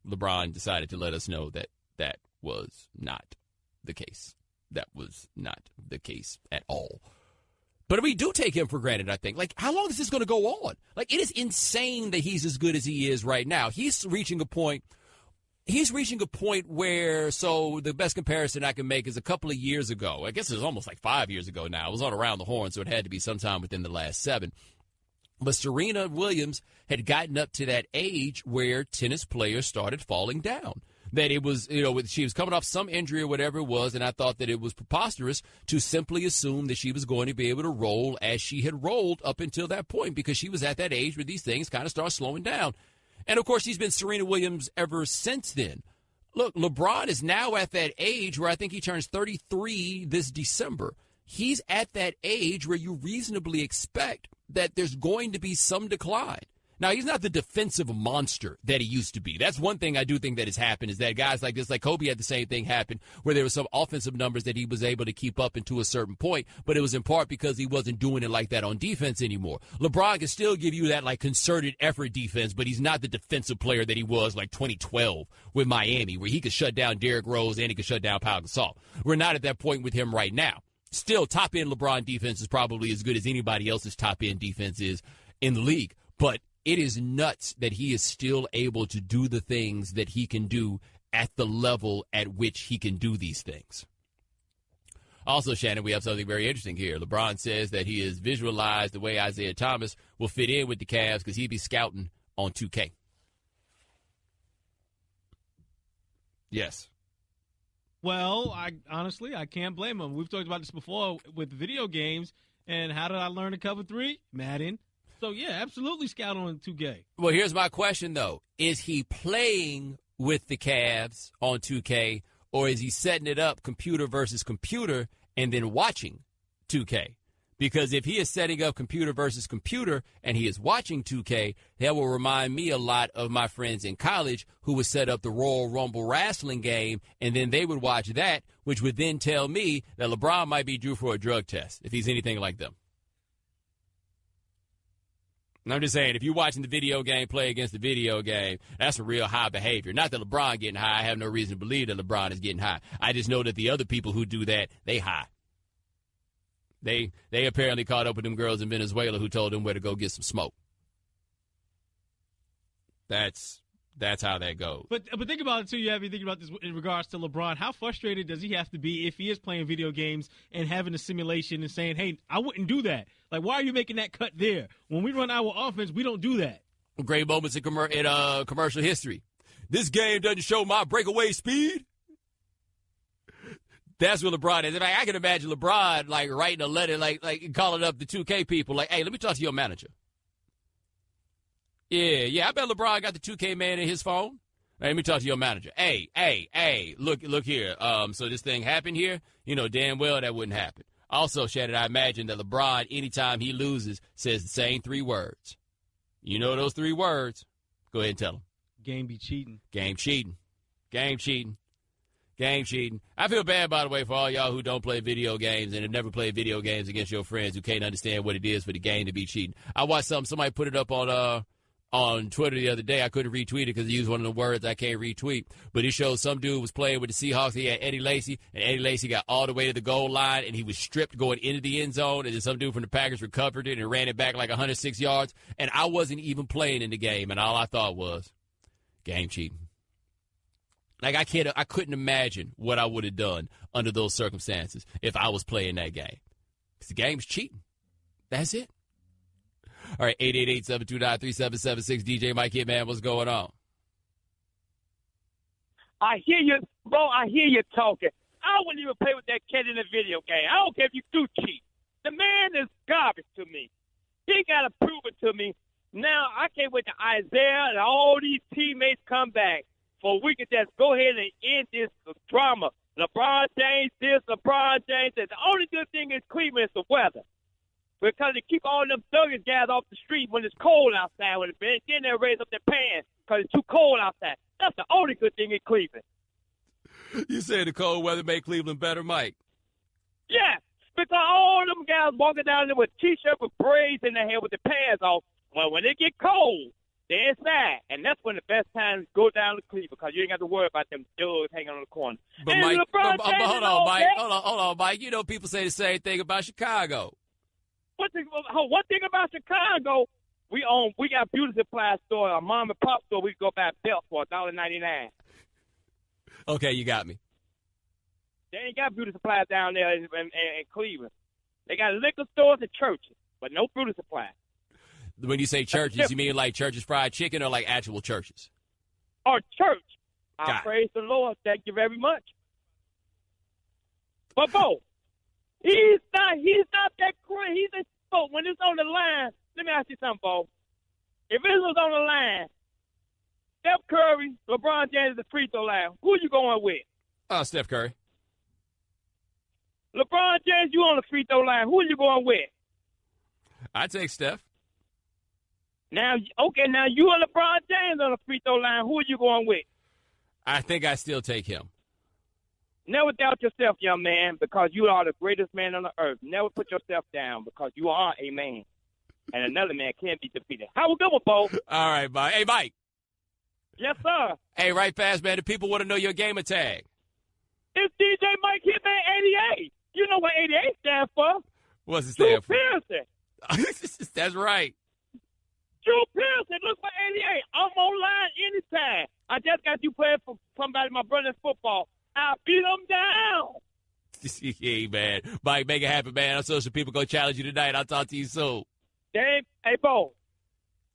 LeBron decided to let us know that that was not the case. That was not the case at all. But we do take him for granted, I think. Like, how long is this going to go on? Like, it is insane that he's as good as he is right now. He's reaching a point where, so the best comparison I can make is a couple of years ago. I guess it was almost like 5 years ago now. It was on Around the Horn, so it had to be sometime within the last 7. But Serena Williams had gotten up to that age where tennis players started falling down. That it was, she was coming off some injury or whatever it was, and I thought that it was preposterous to simply assume that she was going to be able to roll as she had rolled up until that point, because she was at that age where these things kind of start slowing down. And, of course, she's been Serena Williams ever since then. Look, LeBron is now at that age where I think he turns 33 this December. He's at that age where you reasonably expect that there's going to be some decline. Now, he's not the defensive monster that he used to be. That's one thing I do think that has happened, is that guys like this, like Kobe had the same thing happen, where there were some offensive numbers that he was able to keep up into a certain point, but it was in part because he wasn't doing it like that on defense anymore. LeBron can still give you that, like, concerted effort defense, but he's not the defensive player that he was, like, 2012 with Miami, where he could shut down Derrick Rose and he could shut down Pau Gasol. We're not at that point with him right now. Still, top-end LeBron defense is probably as good as anybody else's top-end defense is in the league, but it is nuts that he is still able to do the things that he can do at the level at which he can do these things. Also, Shannon, we have something very interesting here. LeBron says that he has visualized the way Isaiah Thomas will fit in with the Cavs because he'd be scouting on 2K. Yes. Well, I can't blame him. We've talked about this before with video games. And how did I learn to cover 3? Madden. So, yeah, absolutely scout on 2K. Well, here's my question, though. Is he playing with the Cavs on 2K, or is he setting it up computer versus computer and then watching 2K? Because if he is setting up computer versus computer and he is watching 2K, that will remind me a lot of my friends in college who would set up the Royal Rumble wrestling game, and then they would watch that, which would then tell me that LeBron might be due for a drug test if he's anything like them. And I'm just saying, if you're watching the video game play against the video game, that's a real high behavior. Not that LeBron getting high. I have no reason to believe that LeBron is getting high. I just know that the other people who do that, they high. They apparently caught up with them girls in Venezuela who told them where to go get some smoke. That's how that goes. But think about it, too. You have me thinking about this in regards to LeBron. How frustrated does he have to be if he is playing video games and having a simulation and saying, hey, I wouldn't do that. Like, why are you making that cut there? When we run our offense, we don't do that. Great moments in commercial history. This game doesn't show my breakaway speed. That's what LeBron is. In fact, I can imagine LeBron, like, writing a letter, like calling up the 2K people, like, hey, let me talk to your manager. Yeah, I bet LeBron got the 2K man in his phone. Hey, let me talk to your manager. Hey, look here. So this thing happened here? You know damn well that wouldn't happen. Also, Shannon, I imagine that LeBron, anytime he loses, says the same 3 words. You know those 3 words. Go ahead and tell them. Game be cheating. Game cheating. Game cheating. Game cheating. I feel bad, by the way, for all y'all who don't play video games and have never played video games against your friends who can't understand what it is for the game to be cheating. I watched somebody put it up on Twitter the other day. I couldn't retweet it because he used one of the words I can't retweet. But it shows some dude was playing with the Seahawks. He had Eddie Lacy, and Eddie Lacy got all the way to the goal line, and he was stripped going into the end zone, and then some dude from the Packers recovered it and ran it back like 106 yards. And I wasn't even playing in the game, and all I thought was, game cheating. Like, I couldn't imagine what I would have done under those circumstances if I was playing that game. Because the game's cheating. That's it. All right, 888-729-3776. DJ Mike Hitman, what's going on? I hear you, bro. I hear you talking. I wouldn't even play with that kid in a video game. I don't care if you do cheat. The man is garbage to me. He got to prove it to me. Now, I can't wait to Isaiah and all these teammates come back. For we could just go ahead and end this drama. LeBron James this, LeBron when it's cold outside with it, man. Then they'll raise up their pants because it's too cold outside. That's the only good thing in Cleveland. You say the cold weather make Cleveland better, Mike? Yeah, because all them guys walking down there with T-shirts with braids in their hair with their pants off, well, when it get cold, they're inside. And that's when the best time to go down to Cleveland because you ain't got to worry about them dudes hanging on the corner. But and Mike, LeBron James hold on, Mike. that. Hold on, Mike. You know people say the same thing about Chicago. One thing about Chicago, we got beauty supply store, a mom and pop store. We can go buy belts for $1.99. Okay, you got me. They ain't got beauty supplies down there in Cleveland. They got liquor stores and churches, but no beauty supply. When you say churches, you mean like churches fried chicken or like actual churches? Or church. Got I praise the Lord. Thank you very much. But Bo, he's not that crazy. Bo, when it's on the line, let me ask you something, Bo. If it was on the line, Steph Curry, LeBron James, the free throw line, who are you going with? Steph Curry. LeBron James, you on the free throw line. Who are you going with? I take Steph. Now you and LeBron James on the free throw line. Who are you going with? I think I still take him. Never doubt yourself, young man, because you are the greatest man on the earth. Never put yourself down because you are a man. And another man can't be defeated. How we doing, Bo? All right, Mike. Hey, Mike. Yes, sir. Hey, right fast, man. The people want to know your gamer tag. It's DJ Mike Hitman 88. You know what 88 stands for? What's it stand for? Pearson. That's right. Drew Pearson, look for 88. I'm online anytime. I just got you playing for somebody, my brother's football. I'll beat them down. Hey, man. Mike, make it happen, man. I'm so some people go challenge you tonight. I'll talk to you soon. Hey, Bo,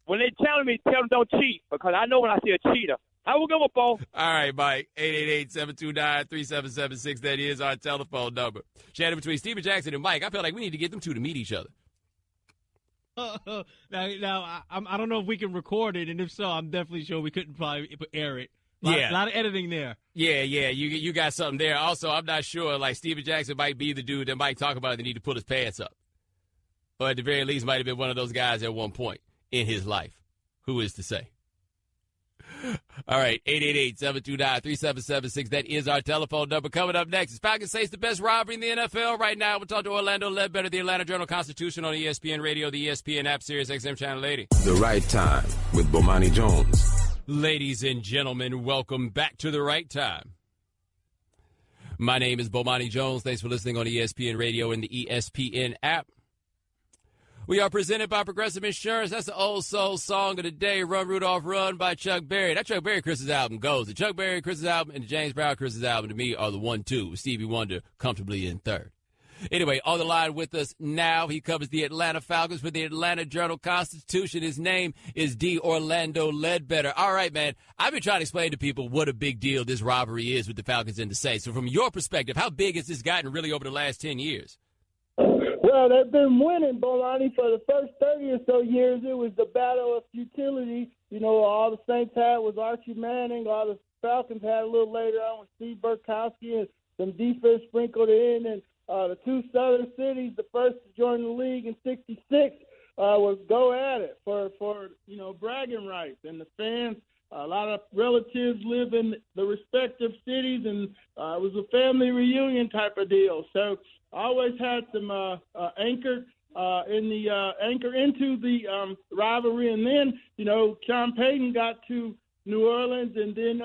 when they challenge me, tell them don't cheat because I know when I see a cheater. How we go, Bo? All right, Mike. 888-729-3776. That is our telephone number. Chatting between Steven Jackson and Mike. I feel like we need to get them two to meet each other. Now, I don't know if we can record it, and if so, I'm definitely sure we couldn't probably air it. A lot of editing there. Yeah, you got something there. Also, I'm not sure, like, Steven Jackson might be the dude that might talk about the need to put his pants up. Or at the very least, might have been one of those guys at one point in his life. Who is to say? All right, 888-729-3776. That is our telephone number. Coming up next, is Falcons say it's the best rivalry in the NFL right now. We'll talk to Orlando Ledbetter, the Atlanta Journal-Constitution on ESPN Radio, the ESPN app, Sirius XM Channel 80. The Right Time with Bomani Jones. Ladies and gentlemen, welcome back to The Right Time. My name is Bomani Jones. Thanks for listening on ESPN Radio and the ESPN app. We are presented by Progressive Insurance. That's the old soul song of the day, Run, Rudolph, Run by Chuck Berry. That Chuck Berry Chris's album goes. The Chuck Berry Chris's album and the James Brown Chris's album, to me, are the 1-2, with Stevie Wonder comfortably in third. Anyway, on the line with us now, he covers the Atlanta Falcons for the Atlanta Journal-Constitution. His name is D. Orlando Ledbetter. All right, man, I've been trying to explain to people what a big deal this rivalry is with the Falcons and the Saints. So from your perspective, how big has this gotten really over the last 10 years? Well, they've been winning, Bomani, for the first 30 or so years. It was the battle of futility. You know, all the Saints had was Archie Manning. All the Falcons had a little later on with Steve Burkowski and some defense sprinkled in. And the two southern cities, the first to join the league in '66, was go at it for bragging rights. And the fans, a lot of relatives live in the respective cities, and it was a family reunion type of deal. So I always had some anchor into the rivalry, and then Sean Payton got to New Orleans, and then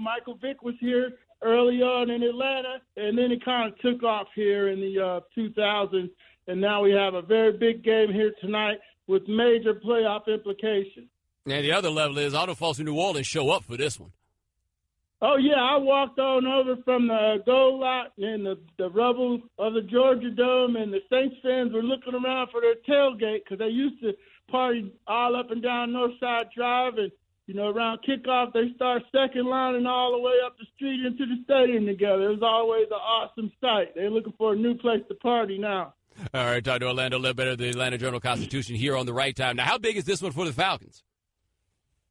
Michael Vick was here early on in Atlanta, and then it kind of took off here in the 2000s, and now we have a very big game here tonight with major playoff implications. And the other level is all the folks in New Orleans show up for this one. Oh, yeah, I walked on over from the goal lot in the rubble of the Georgia Dome, and the Saints fans were looking around for their tailgate because they used to party all up and down Northside Drive, and, around kickoff, they start second lining all the way up the street into the stadium together. It was always an awesome sight. They're looking for a new place to party now. All right, talk to Orlando Ledbetter, the Atlanta Journal-Constitution, here on The Right Time. Now, how big is this one for the Falcons?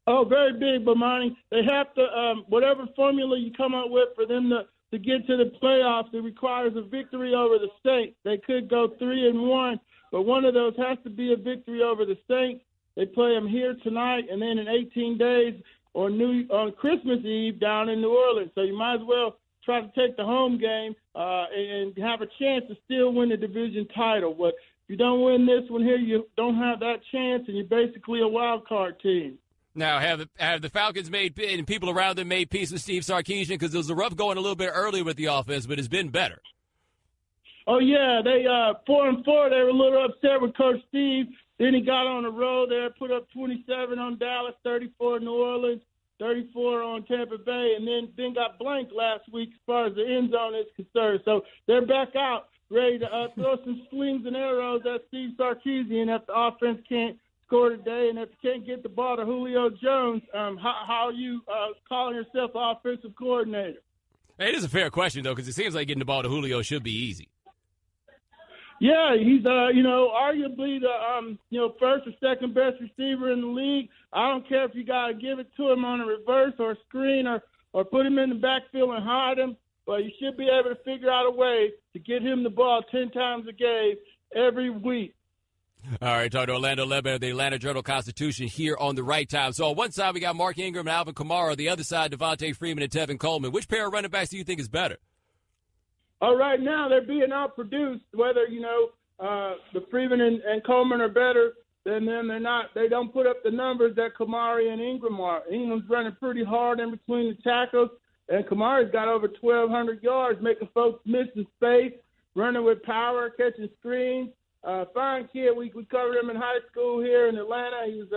Oh, very big, Bomani. They have to, whatever formula you come up with for them to get to the playoffs, it requires a victory over the Saints. They could go 3-1, but one of those has to be a victory over the Saints. They play them here tonight, and then in 18 days on Christmas Eve down in New Orleans. So you might as well try to take the home game and have a chance to still win the division title. But if you don't win this one here, you don't have that chance, and you're basically a wild card team. Now, have the Falcons made and people around them made peace with Steve Sarkisian? Because there was a rough going a little bit earlier with the offense, but it's been better. Oh yeah, they 4-4. They were a little upset with Coach Steve. Then he got on the road there, put up 27 on Dallas, 34 New Orleans, 34 on Tampa Bay, and then got blanked last week as far as the end zone is concerned. So they're back out, ready to throw some slings and arrows at Steve Sarkisian if the offense can't score today, and if you can't get the ball to Julio Jones, how are you calling yourself offensive coordinator? Hey, it is a fair question, though, because it seems like getting the ball to Julio should be easy. Yeah, he's arguably the first or second best receiver in the league. I don't care if you got to give it to him on a reverse or a screen or put him in the backfield and hide him, but you should be able to figure out a way to get him the ball 10 times a game every week. All right, talking to Orlando Lebron, the Atlanta Journal-Constitution here on the right time. So on one side we got Mark Ingram and Alvin Kamara. The other side, Devontae Freeman and Tevin Coleman. Which pair of running backs do you think is better? Right now they're being outproduced. Whether the Freeman and Coleman are better than them, they're not. They don't put up the numbers that Kamara and Ingram are. Ingram's running pretty hard in between the tackles, and Kamara's got over 1,200 yards, making folks miss in space, running with power, catching screens. Fine kid. We covered him in high school here in Atlanta. He was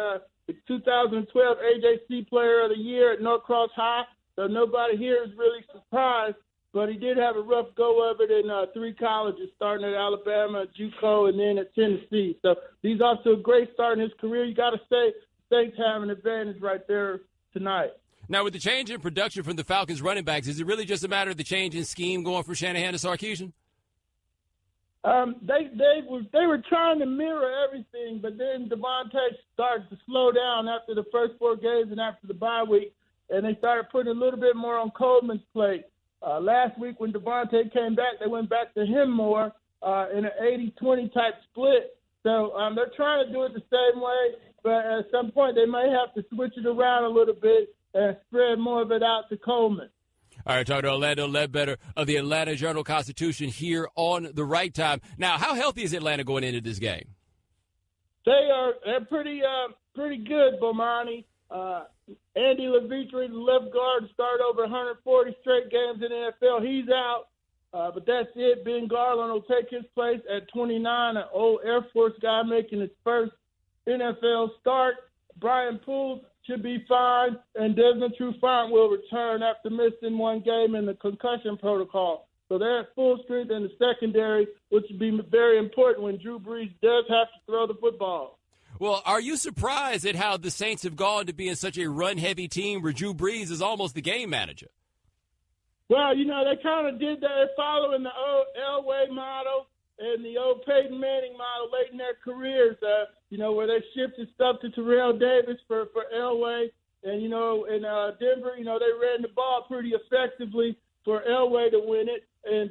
the 2012 AJC Player of the Year at Norcross High, so nobody here is really surprised. But he did have a rough go of it in 3 colleges, starting at Alabama, JUCO, and then at Tennessee. So he's off to a great start in his career. You got to say Saints have an advantage right there tonight. Now, with the change in production from the Falcons running backs, is it really just a matter of the change in scheme going from Shanahan to Sarkisian? They were trying to mirror everything, but then Devontae started to slow down after the first 4 games and after the bye week, and they started putting a little bit more on Coleman's plate. Last week when Devontae came back, they went back to him more in an 80-20 type split. So they're trying to do it the same way, but at some point they may have to switch it around a little bit and spread more of it out to Coleman. All right, talking to Orlando Ledbetter of the Atlanta Journal-Constitution here on the right time. Now, how healthy is Atlanta going into this game? They're pretty good, Bomani. Andy Levitre, the left guard, started over 140 straight games in the NFL. He's out, but that's it. Ben Garland will take his place at 29, an old Air Force guy making his first NFL start. Brian Poole should be fine, and Desmond Trufant will return after missing 1 game in the concussion protocol. So they're at full strength in the secondary, which would be very important when Drew Brees does have to throw the football. Well, are you surprised at how the Saints have gone to being such a run-heavy team where Drew Brees is almost the game manager? Well, they kind of did that. They're following the old Elway model and the old Peyton Manning model late in their careers, where they shifted stuff to Terrell Davis for Elway. And, in Denver, they ran the ball pretty effectively for Elway to win it, and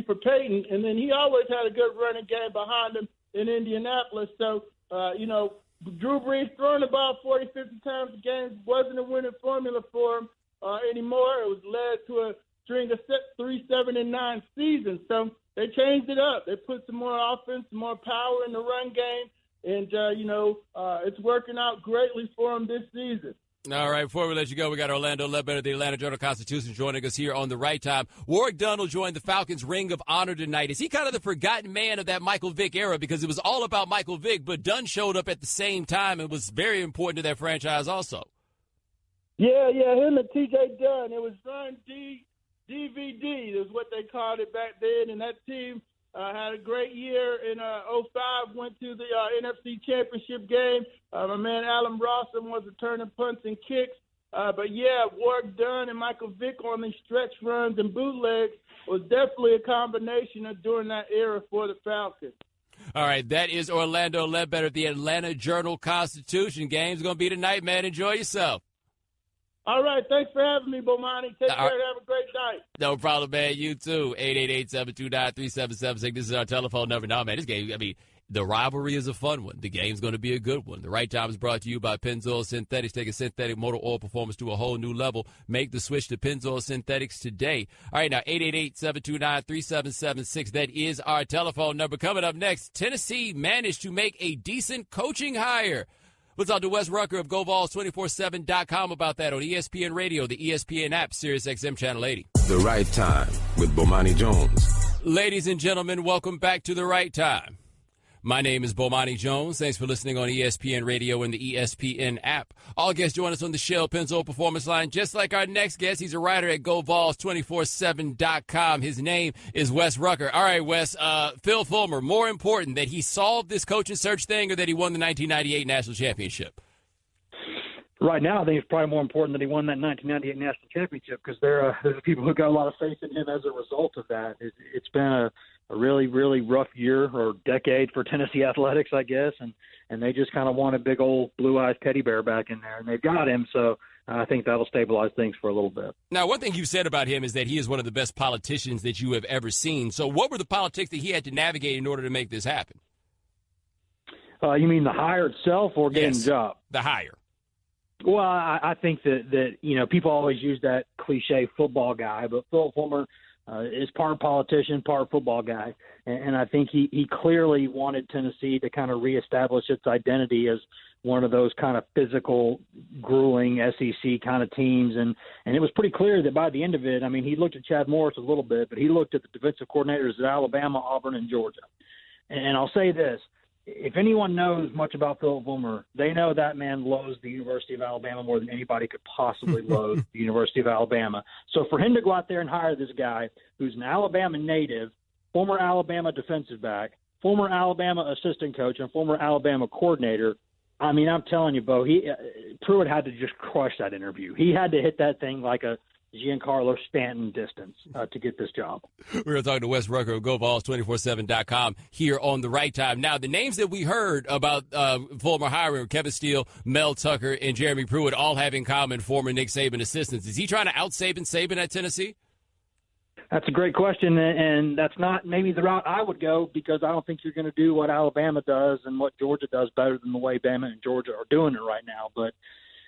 for Peyton. And then he always had a good running game behind him in Indianapolis. So, Drew Brees throwing the ball 40, 50 times a game wasn't a winning formula for him anymore. It was led to a string of 3, 7, and 9 seasons. So they changed it up. They put some more offense, some more power in the run game, and, it's working out greatly for them this season. All right, before we let you go, we got Orlando Ledbetter, the Atlanta Journal-Constitution, joining us here on the right time. Warrick Dunn will join the Falcons' Ring of Honor tonight. Is he kind of the forgotten man of that Michael Vick era? Because it was all about Michael Vick, but Dunn showed up at the same time and was very important to that franchise also. Yeah, him and T.J. Dunn. It was Run DVD is what they called it back then, and that team had a great year in 2005, went to the NFC Championship game. My man Alan Rawson was returning punts and kicks. But, Warrick Dunn and Michael Vick on these stretch runs and bootlegs was definitely a combination of during that era for the Falcons. All right, that is Orlando Ledbetter, the Atlanta Journal-Constitution. Game's going to be tonight, man. Enjoy yourself. All right, thanks for having me, Bomani. Take care and have a great night. No problem, man. You too. 888-729-3776. This is our telephone number. No, man, this game, The rivalry is a fun one. The game's going to be a good one. The Right Time is brought to you by Pennzoil Synthetics. Take a synthetic motor oil performance to a whole new level. Make the switch to Pennzoil Synthetics today. All right, now, 888-729-3776. That is our telephone number. Coming up next, Tennessee managed to make a decent coaching hire. We'll talk to Wes Rucker of GoVols247.com about that on ESPN Radio, the ESPN app, Sirius XM Channel 80. The Right Time with Bomani Jones. Ladies and gentlemen, welcome back to The Right Time. My name is Bomani Jones. Thanks for listening on ESPN Radio and the ESPN app. All guests join us on the Shell Pennzoil Performance Line, just like our next guest. He's a writer at GoVols247.com. His name is Wes Rucker. All right, Wes, Phil Fulmer, more important that he solved this coaching search thing or that he won the 1998 National Championship? Right now, I think it's probably more important that he won that 1998 National Championship because there's people who got a lot of faith in him as a result of that. It's been a really, really rough year or decade for Tennessee athletics, I guess, and they just kind of want a big old blue-eyed teddy bear back in there, and they've got him, so I think that'll stabilize things for a little bit. Now, one thing you've said about him is that he is one of the best politicians that you have ever seen. So what were the politics that he had to navigate in order to make this happen? You mean the hire itself or getting the job? The hire. Well, I think that people always use that cliche football guy, but Phil Fulmer is part politician, part football guy. And I think he clearly wanted Tennessee to kind of reestablish its identity as one of those kind of physical, grueling SEC kind of teams. And it was pretty clear that by the end of it, I mean, he looked at Chad Morris a little bit, but he looked at the defensive coordinators at Alabama, Auburn, and Georgia. And I'll say this. If anyone knows much about Phil Fulmer, they know that man loathes the University of Alabama more than anybody could possibly loathe the University of Alabama. So for him to go out there and hire this guy who's an Alabama native, former Alabama defensive back, former Alabama assistant coach, and former Alabama coordinator, I mean, I'm telling you, Bo, Pruitt had to just crush that interview. He had to hit that thing like a Giancarlo Stanton distance to get this job. We're going to talk to Wes Rucker of GoVols247.com here on The Right Time. Now, the names that we heard about Fulmer hiring, Kevin Steele, Mel Tucker, and Jeremy Pruitt all have in common former Nick Saban assistants. Is he trying to out-Saban at Tennessee? That's a great question, and that's not maybe the route I would go because I don't think you're going to do what Alabama does and what Georgia does better than the way Bama and Georgia are doing it right now. But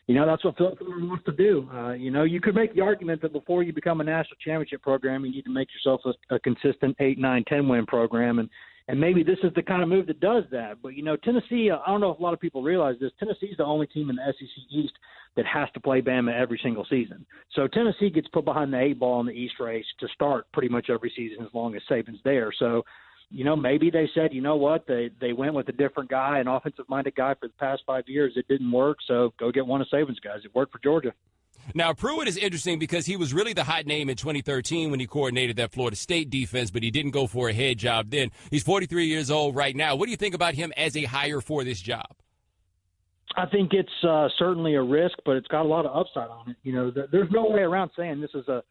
that's what Phil Fulmer wants to do. You could make the argument that before you become a national championship program, you need to make yourself a consistent 8, 9, 10-win program. And maybe this is the kind of move that does that. But, Tennessee, I don't know if a lot of people realize this, Tennessee's the only team in the SEC East that has to play Bama every single season. So Tennessee gets put behind the 8 ball in the East race to start pretty much every season as long as Saban's there. So, maybe they said, what, they went with a different guy, an offensive-minded guy for the past 5 years. It didn't work, so go get one of Saban's guys. It worked for Georgia. Now, Pruitt is interesting because he was really the hot name in 2013 when he coordinated that Florida State defense, but he didn't go for a head job then. He's 43 years old right now. What do you think about him as a hire for this job? I think it's certainly a risk, but it's got a lot of upside on it. There's no way around saying this is a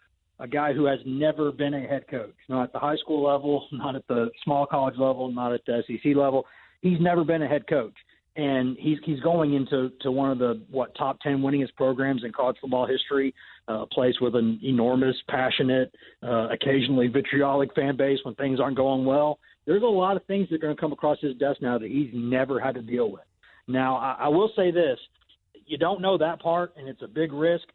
guy who has never been a head coach, not at the high school level, not at the small college level, not at the SEC level. He's never been a head coach. And he's going into one of the, top 10 winningest programs in college football history, a place with an enormous, passionate, occasionally vitriolic fan base when things aren't going well. There's a lot of things that are going to come across his desk now that he's never had to deal with. Now, I will say this. You don't know that part, and it's a big risk.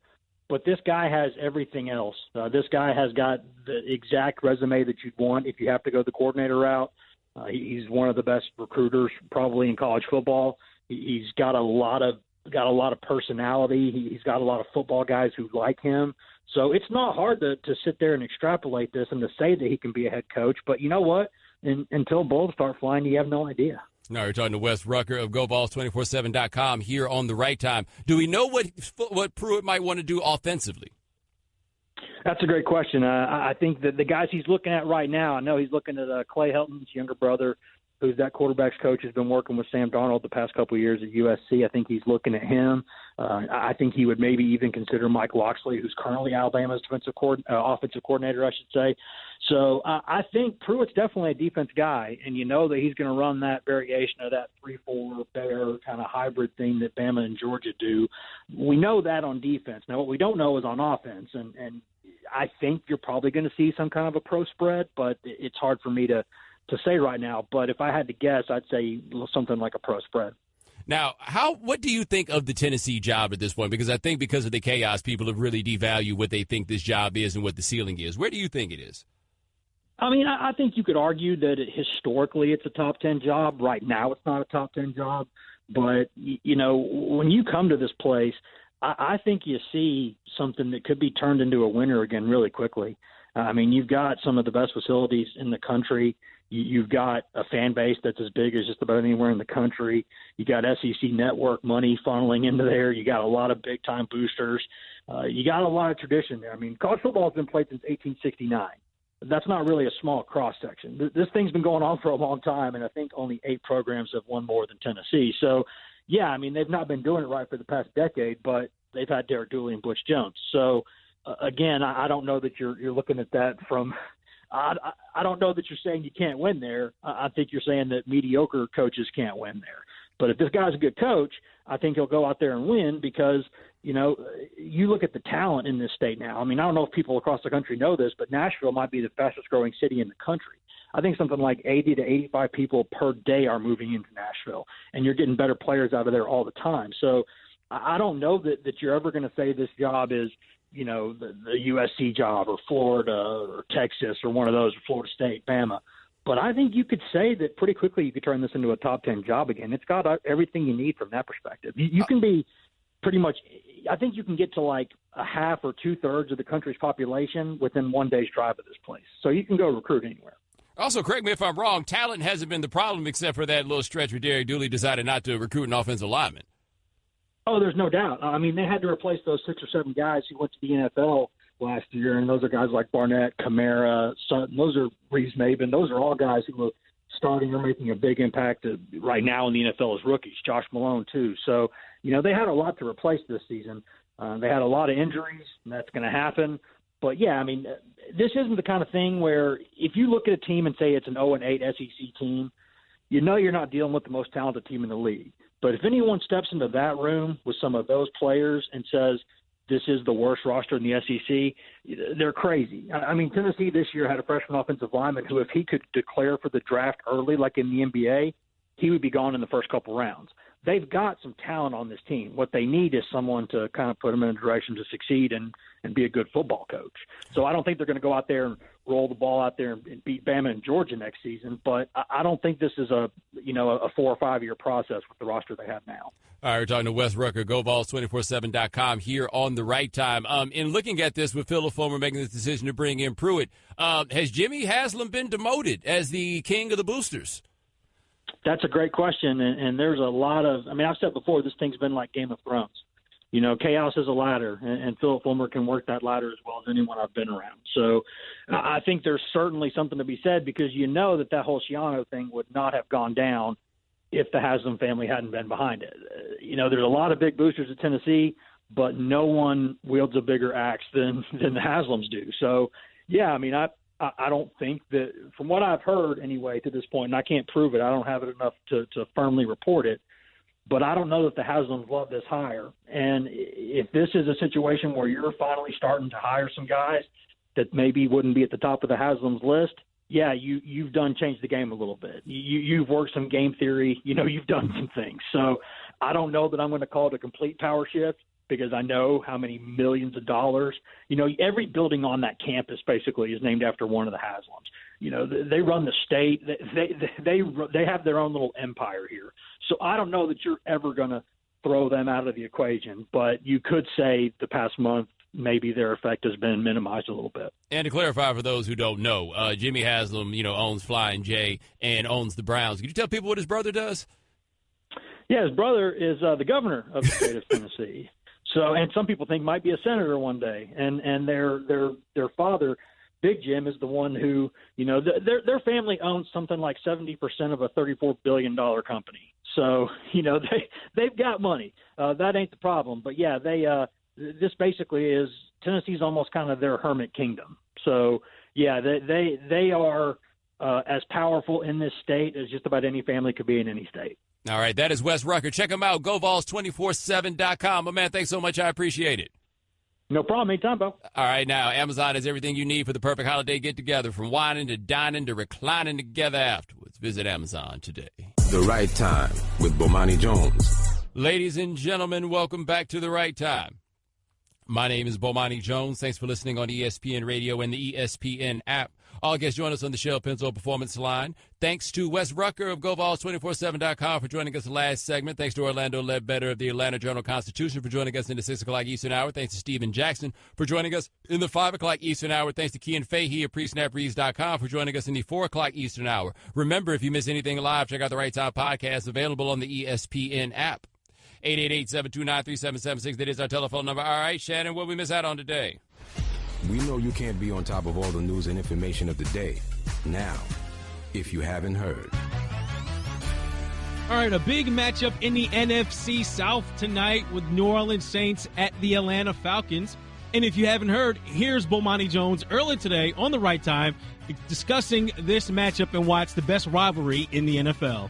But this guy has everything else. This guy has got the exact resume that you'd want if you have to go the coordinator route. He's one of the best recruiters probably in college football. He's got a lot of personality. He's got a lot of football guys who like him. So it's not hard to sit there and extrapolate this and to say that he can be a head coach. But you know what? Until bullets start flying, you have no idea. Now we're talking to Wes Rucker of GoVols247.com here on The Right Time. Do we know what Pruitt might want to do offensively? That's a great question. I think that the guys he's looking at right now, I know he's looking at Clay Helton's younger brother, who's that quarterback's coach, has been working with Sam Darnold the past couple of years at USC. I think he's looking at him. I think he would maybe even consider Mike Loxley, who's currently Alabama's offensive coordinator, I should say. So I think Pruitt's definitely a defense guy, and you know that he's going to run that variation of that 3-4 bear kind of hybrid thing that Bama and Georgia do. We know that on defense. Now, what we don't know is on offense, and I think you're probably going to see some kind of a pro spread, but it's hard for me to to say right now. But if I had to guess, I'd say something like a pro spread. Now, what do you think of the Tennessee job at this point? Because I think because of the chaos, people have really devalued what they think this job is and what the ceiling is. Where do you think it is? I mean, I think you could argue that historically it's a top 10 job. Right now it's not a top 10 job. But, you know, when you come to this place, I think you see something that could be turned into a winner again really quickly. I mean, you've got some of the best facilities in the country. You've got a fan base that's as big as just about anywhere in the country. You got SEC network money funneling into there. You got a lot of big-time boosters. You got a lot of tradition there. I mean, college football has been played since 1869. That's not really a small cross-section. This thing's been going on for a long time, and I think only 8 programs have won more than Tennessee. So, yeah, I mean, they've not been doing it right for the past decade, but they've had Derek Dooley and Butch Jones. So, again, I don't know that you're looking at that from I don't know that you're saying you can't win there. I think you're saying that mediocre coaches can't win there. But if this guy's a good coach, I think he'll go out there and win because, you know, you look at the talent in this state now. I mean, I don't know if people across the country know this, but Nashville might be the fastest growing city in the country. I think something like 80 to 85 people per day are moving into Nashville, and you're getting better players out of there all the time. So I don't know that you're ever going to say this job is, you know, the USC job or Florida or Texas or one of those, or Florida State, Bama. But I think you could say that pretty quickly you could turn this into a top 10 job again. It's got everything you need from that perspective. You can be pretty much – I think you can get to like a half or two-thirds of the country's population within one day's drive of this place. So you can go recruit anywhere. Also, correct me if I'm wrong, talent hasn't been the problem except for that little stretch where Derek Dooley decided not to recruit an offensive lineman. Oh, there's no doubt. I mean, they had to replace those 6 or 7 guys who went to the NFL last year, and those are guys like Barnett, Kamara, Sutton. Those are Reeves Maben. Those are all guys who are starting or making a big impact right now in the NFL as rookies. Josh Malone, too. So, you know, they had a lot to replace this season. They had a lot of injuries, and that's going to happen. But, yeah, I mean, this isn't the kind of thing where if you look at a team and say it's an 0-8 SEC team, you know you're not dealing with the most talented team in the league. But if anyone steps into that room with some of those players and says this is the worst roster in the SEC, they're crazy. I mean, Tennessee this year had a freshman offensive lineman who, if he could declare for the draft early like in the NBA, he would be gone in the first couple rounds. They've got some talent on this team. What they need is someone to kind of put them in a direction to succeed and be a good football coach. So I don't think they're going to go out there and roll the ball out there and beat Bama and Georgia next season. But I don't think this is a 4 or 5 year process with the roster they have now. All right, we're talking to Wes Rucker, GoVols247.com here on The Right Time. In looking at this with Phil Fulmer making this decision to bring in Pruitt, has Jimmy Haslam been demoted as the king of the boosters? That's a great question, and there's a lot of – I mean, I've said before, this thing's been like Game of Thrones. You know, chaos is a ladder, and Philip Fulmer can work that ladder as well as anyone I've been around. So I think there's certainly something to be said because you know that whole Schiano thing would not have gone down if the Haslam family hadn't been behind it. You know, there's a lot of big boosters at Tennessee, but no one wields a bigger axe than the Haslams do. So, yeah, I mean, I don't think that, from what I've heard anyway to this point, and I can't prove it, I don't have it enough to firmly report it, but I don't know that the Haslams love this hire. And if this is a situation where you're finally starting to hire some guys that maybe wouldn't be at the top of the Haslams list, yeah, you've done changed the game a little bit. You've worked some game theory. You know, you've done some things. So I don't know that I'm going to call it a complete power shift, because I know how many millions of dollars, you know, every building on that campus basically is named after one of the Haslams. You know, they run the state. They have their own little empire here. So I don't know that you're ever going to throw them out of the equation, but you could say the past month maybe their effect has been minimized a little bit. And to clarify for those who don't know, Jimmy Haslam, you know, owns Flying J and owns the Browns. Can you tell people what his brother does? Yeah, his brother is the governor of the state of Tennessee. So, and some people think might be a senator one day, and their father, Big Jim, is the one who, you know, their family owns something like 70% of a $34 billion company. So, you know, they've got money. That ain't the problem. But yeah, this basically is Tennessee's almost kind of their hermit kingdom. So yeah, they are as powerful in this state as just about any family could be in any state. All right, that is Wes Rucker. Check him out, GoVols247.com. My man, thanks so much. I appreciate it. No problem. Anytime, Bo. All right, now, Amazon has everything you need for the perfect holiday get-together, from whining to dining to reclining together afterwards. Visit Amazon today. The Right Time with Bomani Jones. Ladies and gentlemen, welcome back to The Right Time. My name is Bomani Jones. Thanks for listening on ESPN Radio and the ESPN app. All guests join us on the Shell Pencil Performance Line. Thanks to Wes Rucker of GoVols247.com for joining us the last segment. Thanks to Orlando Ledbetter of the Atlanta Journal-Constitution for joining us in the 6 o'clock Eastern Hour. Thanks to Steven Jackson for joining us in the 5 o'clock Eastern Hour. Thanks to Cian Fahey of PreSnapReads.com for joining us in the 4 o'clock Eastern Hour. Remember, if you miss anything live, check out the Right Time podcast available on the ESPN app. 888-729-3776. That is our telephone number. All right, Shannon, what we miss out on today? We know you can't be on top of all the news and information of the day. Now, if you haven't heard. All right, a big matchup in the NFC South tonight with New Orleans Saints at the Atlanta Falcons. And if you haven't heard, here's Bomani Jones earlier today on The Right Time discussing this matchup and why it's the best rivalry in the NFL.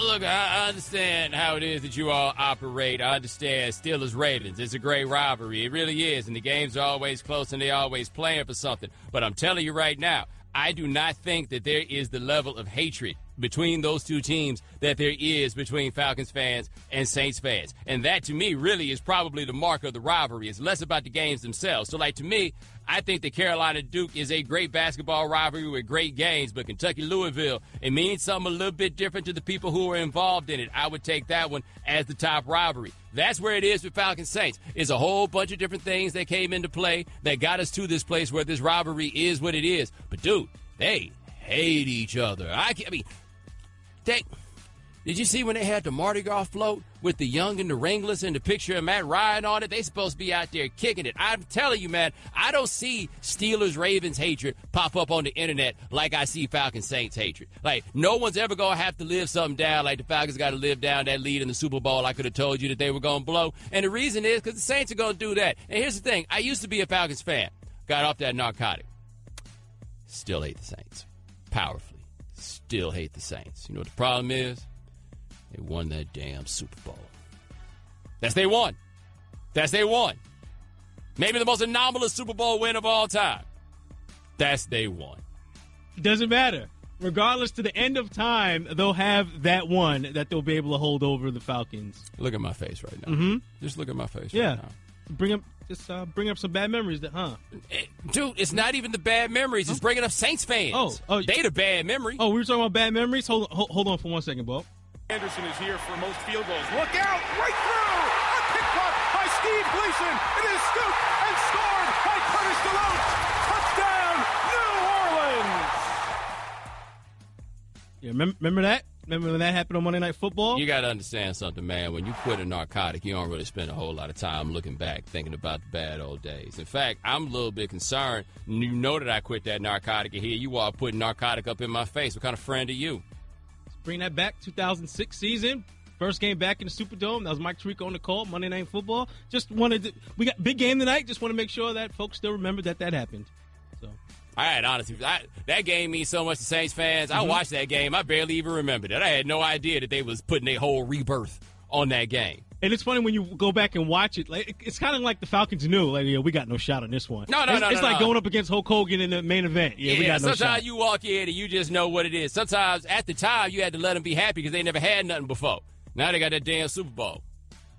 Look, I understand how it is that you all operate. I understand Steelers-Ravens. It's a great rivalry. It really is, and the games are always close, and they're always playing for something. But I'm telling you right now, I do not think that there is the level of hatred between those two teams that there is between Falcons fans and Saints fans. And that, to me, really is probably the mark of the rivalry. It's less about the games themselves. So, to me, I think the Carolina-Duke is a great basketball rivalry with great games, but Kentucky-Louisville, it means something a little bit different to the people who are involved in it. I would take that one as the top rivalry. That's where it is with Falcons Saints. It's a whole bunch of different things that came into play that got us to this place where this rivalry is what it is. But, dude, they hate each other. Did you see when they had the Mardi Gras float with the Young and the Wranglers and the picture of Matt Ryan on it? They supposed to be out there kicking it. I'm telling you, man, I don't see Steelers-Ravens hatred pop up on the internet like I see Falcons-Saints hatred. No one's ever going to have to live something down like the Falcons got to live down that lead in the Super Bowl I could have told you that they were going to blow. And the reason is because the Saints are going to do that. And here's the thing. I used to be a Falcons fan. Got off that narcotic. Still hate the Saints. Powerfully. Still hate the Saints. You know what the problem is? They won that damn Super Bowl. That's they won. Maybe the most anomalous Super Bowl win of all time. That's they won. It doesn't matter. Regardless, to the end of time, they'll have that one that they'll be able to hold over the Falcons. Look at my face right now. Mm-hmm. Just look at my face right now. Bring up some bad memories, Dude, it's not even the bad memories. It's bringing up Saints fans. Oh, they the bad memory. Oh, we were talking about bad memories? Hold on for 1 second, Bo. Anderson is here for most field goals. Look out! Right through! A pick block by Steve Gleason. It is scooped and scored by Curtis DeLoach. Touchdown, New Orleans! Yeah, remember that? Remember when that happened on Monday Night Football? You got to understand something, man. When you quit a narcotic, you don't really spend a whole lot of time looking back, thinking about the bad old days. In fact, I'm a little bit concerned. You know that I quit that narcotic, and here you are putting narcotic up in my face. What kind of friend are you? Bring that back, 2006 season. First game back in the Superdome. That was Mike Tirico on the call, Monday Night Football. We got big game tonight. Just want to make sure that folks still remember that happened. So. All right, honestly, that game means so much to Saints fans. I watched that game. I barely even remembered it. I had no idea that they was putting a whole rebirth on that game. And it's funny when you go back and watch it. It's kind of like the Falcons knew, we got no shot on this one. It's like going up against Hulk Hogan in the main event. Yeah, we got no shot. Sometimes you walk in and you just know what it is. Sometimes at the time you had to let them be happy because they never had nothing before. Now they got that damn Super Bowl.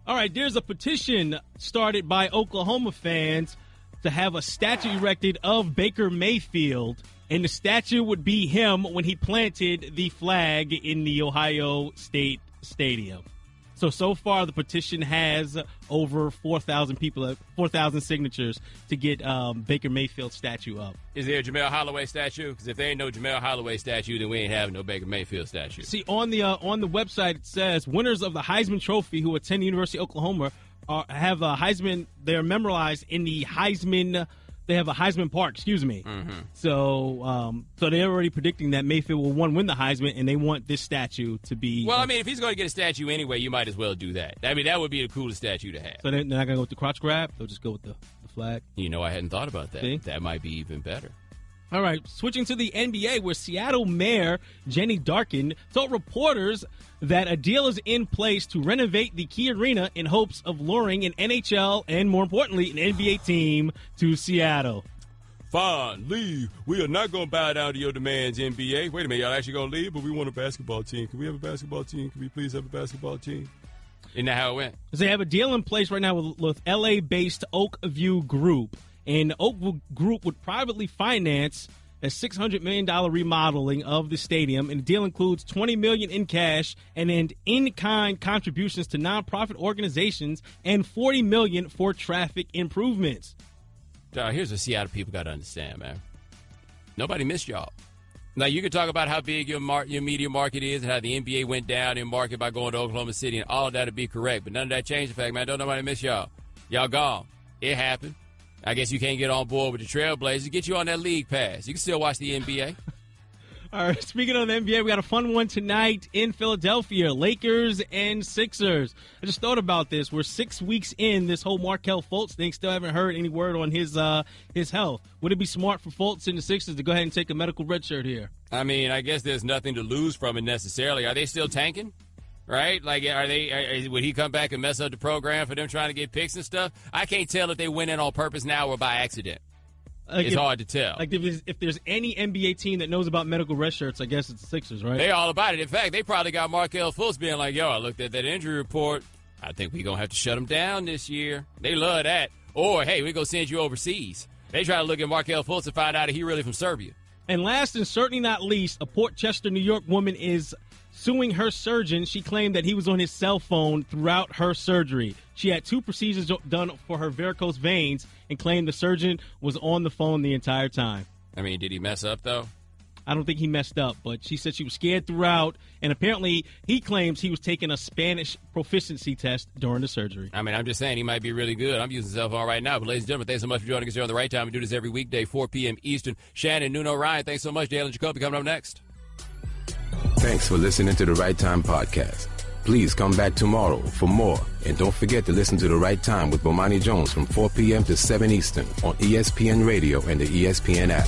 All right, there's a petition started by Oklahoma fans to have a statue erected of Baker Mayfield, and the statue would be him when he planted the flag in the Ohio State Stadium. So far, the petition has over 4,000 signatures to get Baker Mayfield statue up. Is there a Jamel Holloway statue? Because if there ain't no Jamel Holloway statue, then we ain't having no Baker Mayfield statue. See, on the website, it says winners of the Heisman Trophy who attend the University of Oklahoma have a Heisman. They're memorized in the Heisman. They have a Heisman Park, Mm-hmm. So they're already predicting that Mayfield will win the Heisman, and they want this statue to be. Well, if he's going to get a statue anyway, you might as well do that. That would be the coolest statue to have. So they're not going to go with the crotch grab? They'll just go with the flag? I hadn't thought about that. See? That might be even better. All right, switching to the NBA, where Seattle Mayor Jenny Darkin told reporters that a deal is in place to renovate the Key Arena in hopes of luring an NHL and, more importantly, an NBA team to Seattle. Fine, leave. We are not going to bow down to your demands, NBA. Wait a minute, y'all actually going to leave, but we want a basketball team. Can we have a basketball team? Can we please have a basketball team? Isn't that how it went? They have a deal in place right now with LA-based Oakview Group. And Oakview Group would privately finance a $600 million remodeling of the stadium. And the deal includes $20 million in cash and then in-kind contributions to nonprofit organizations and $40 million for traffic improvements. Here's what Seattle people got to understand, man. Nobody missed y'all. Now, you can talk about how big your media market is and how the NBA went down in market by going to Oklahoma City, and all of that would be correct. But none of that changed the fact, man, don't nobody miss y'all. Y'all gone. It happened. I guess you can't get on board with the Trailblazers. Get you on that league pass. You can still watch the NBA. All right, speaking of the NBA, we got a fun one tonight in Philadelphia, Lakers and Sixers. I just thought about this. We're 6 weeks in this whole Markelle Fultz thing. Still haven't heard any word on his health. Would it be smart for Fultz and the Sixers to go ahead and take a medical red shirt here? I mean, I guess there's nothing to lose from it necessarily. Are they still tanking? Right? Like, would he come back and mess up the program for them trying to get picks and stuff? I can't tell if they went in on purpose now or by accident. It's hard to tell. Like, if there's any NBA team that knows about medical red shirts, I guess it's the Sixers, right? They all about it. In fact, they probably got Markelle Fultz being like, yo, I looked at that injury report. I think we're going to have to shut him down this year. They love that. Or, hey, we're going to send you overseas. They try to look at Markelle Fultz and find out if he really from Serbia. And last and certainly not least, a Port Chester, New York woman is suing her surgeon. She claimed that he was on his cell phone throughout her surgery. She had 2 procedures done for her varicose veins and claimed the surgeon was on the phone the entire time. I mean, did he mess up, though? I don't think he messed up, but she said she was scared throughout, and apparently he claims he was taking a Spanish proficiency test during the surgery. I mean, I'm just saying he might be really good. I'm using cell phone right now. But ladies and gentlemen, thanks so much for joining us here on The Right Time. We do this every weekday, 4 p.m. Eastern. Shannon, Nuno, Ryan, thanks so much. Dale and Jacoby coming up next. Thanks for listening to The Right Time podcast. Please come back tomorrow for more. And don't forget to listen to The Right Time with Bomani Jones from 4 p.m. to 7 Eastern on ESPN Radio and the ESPN app.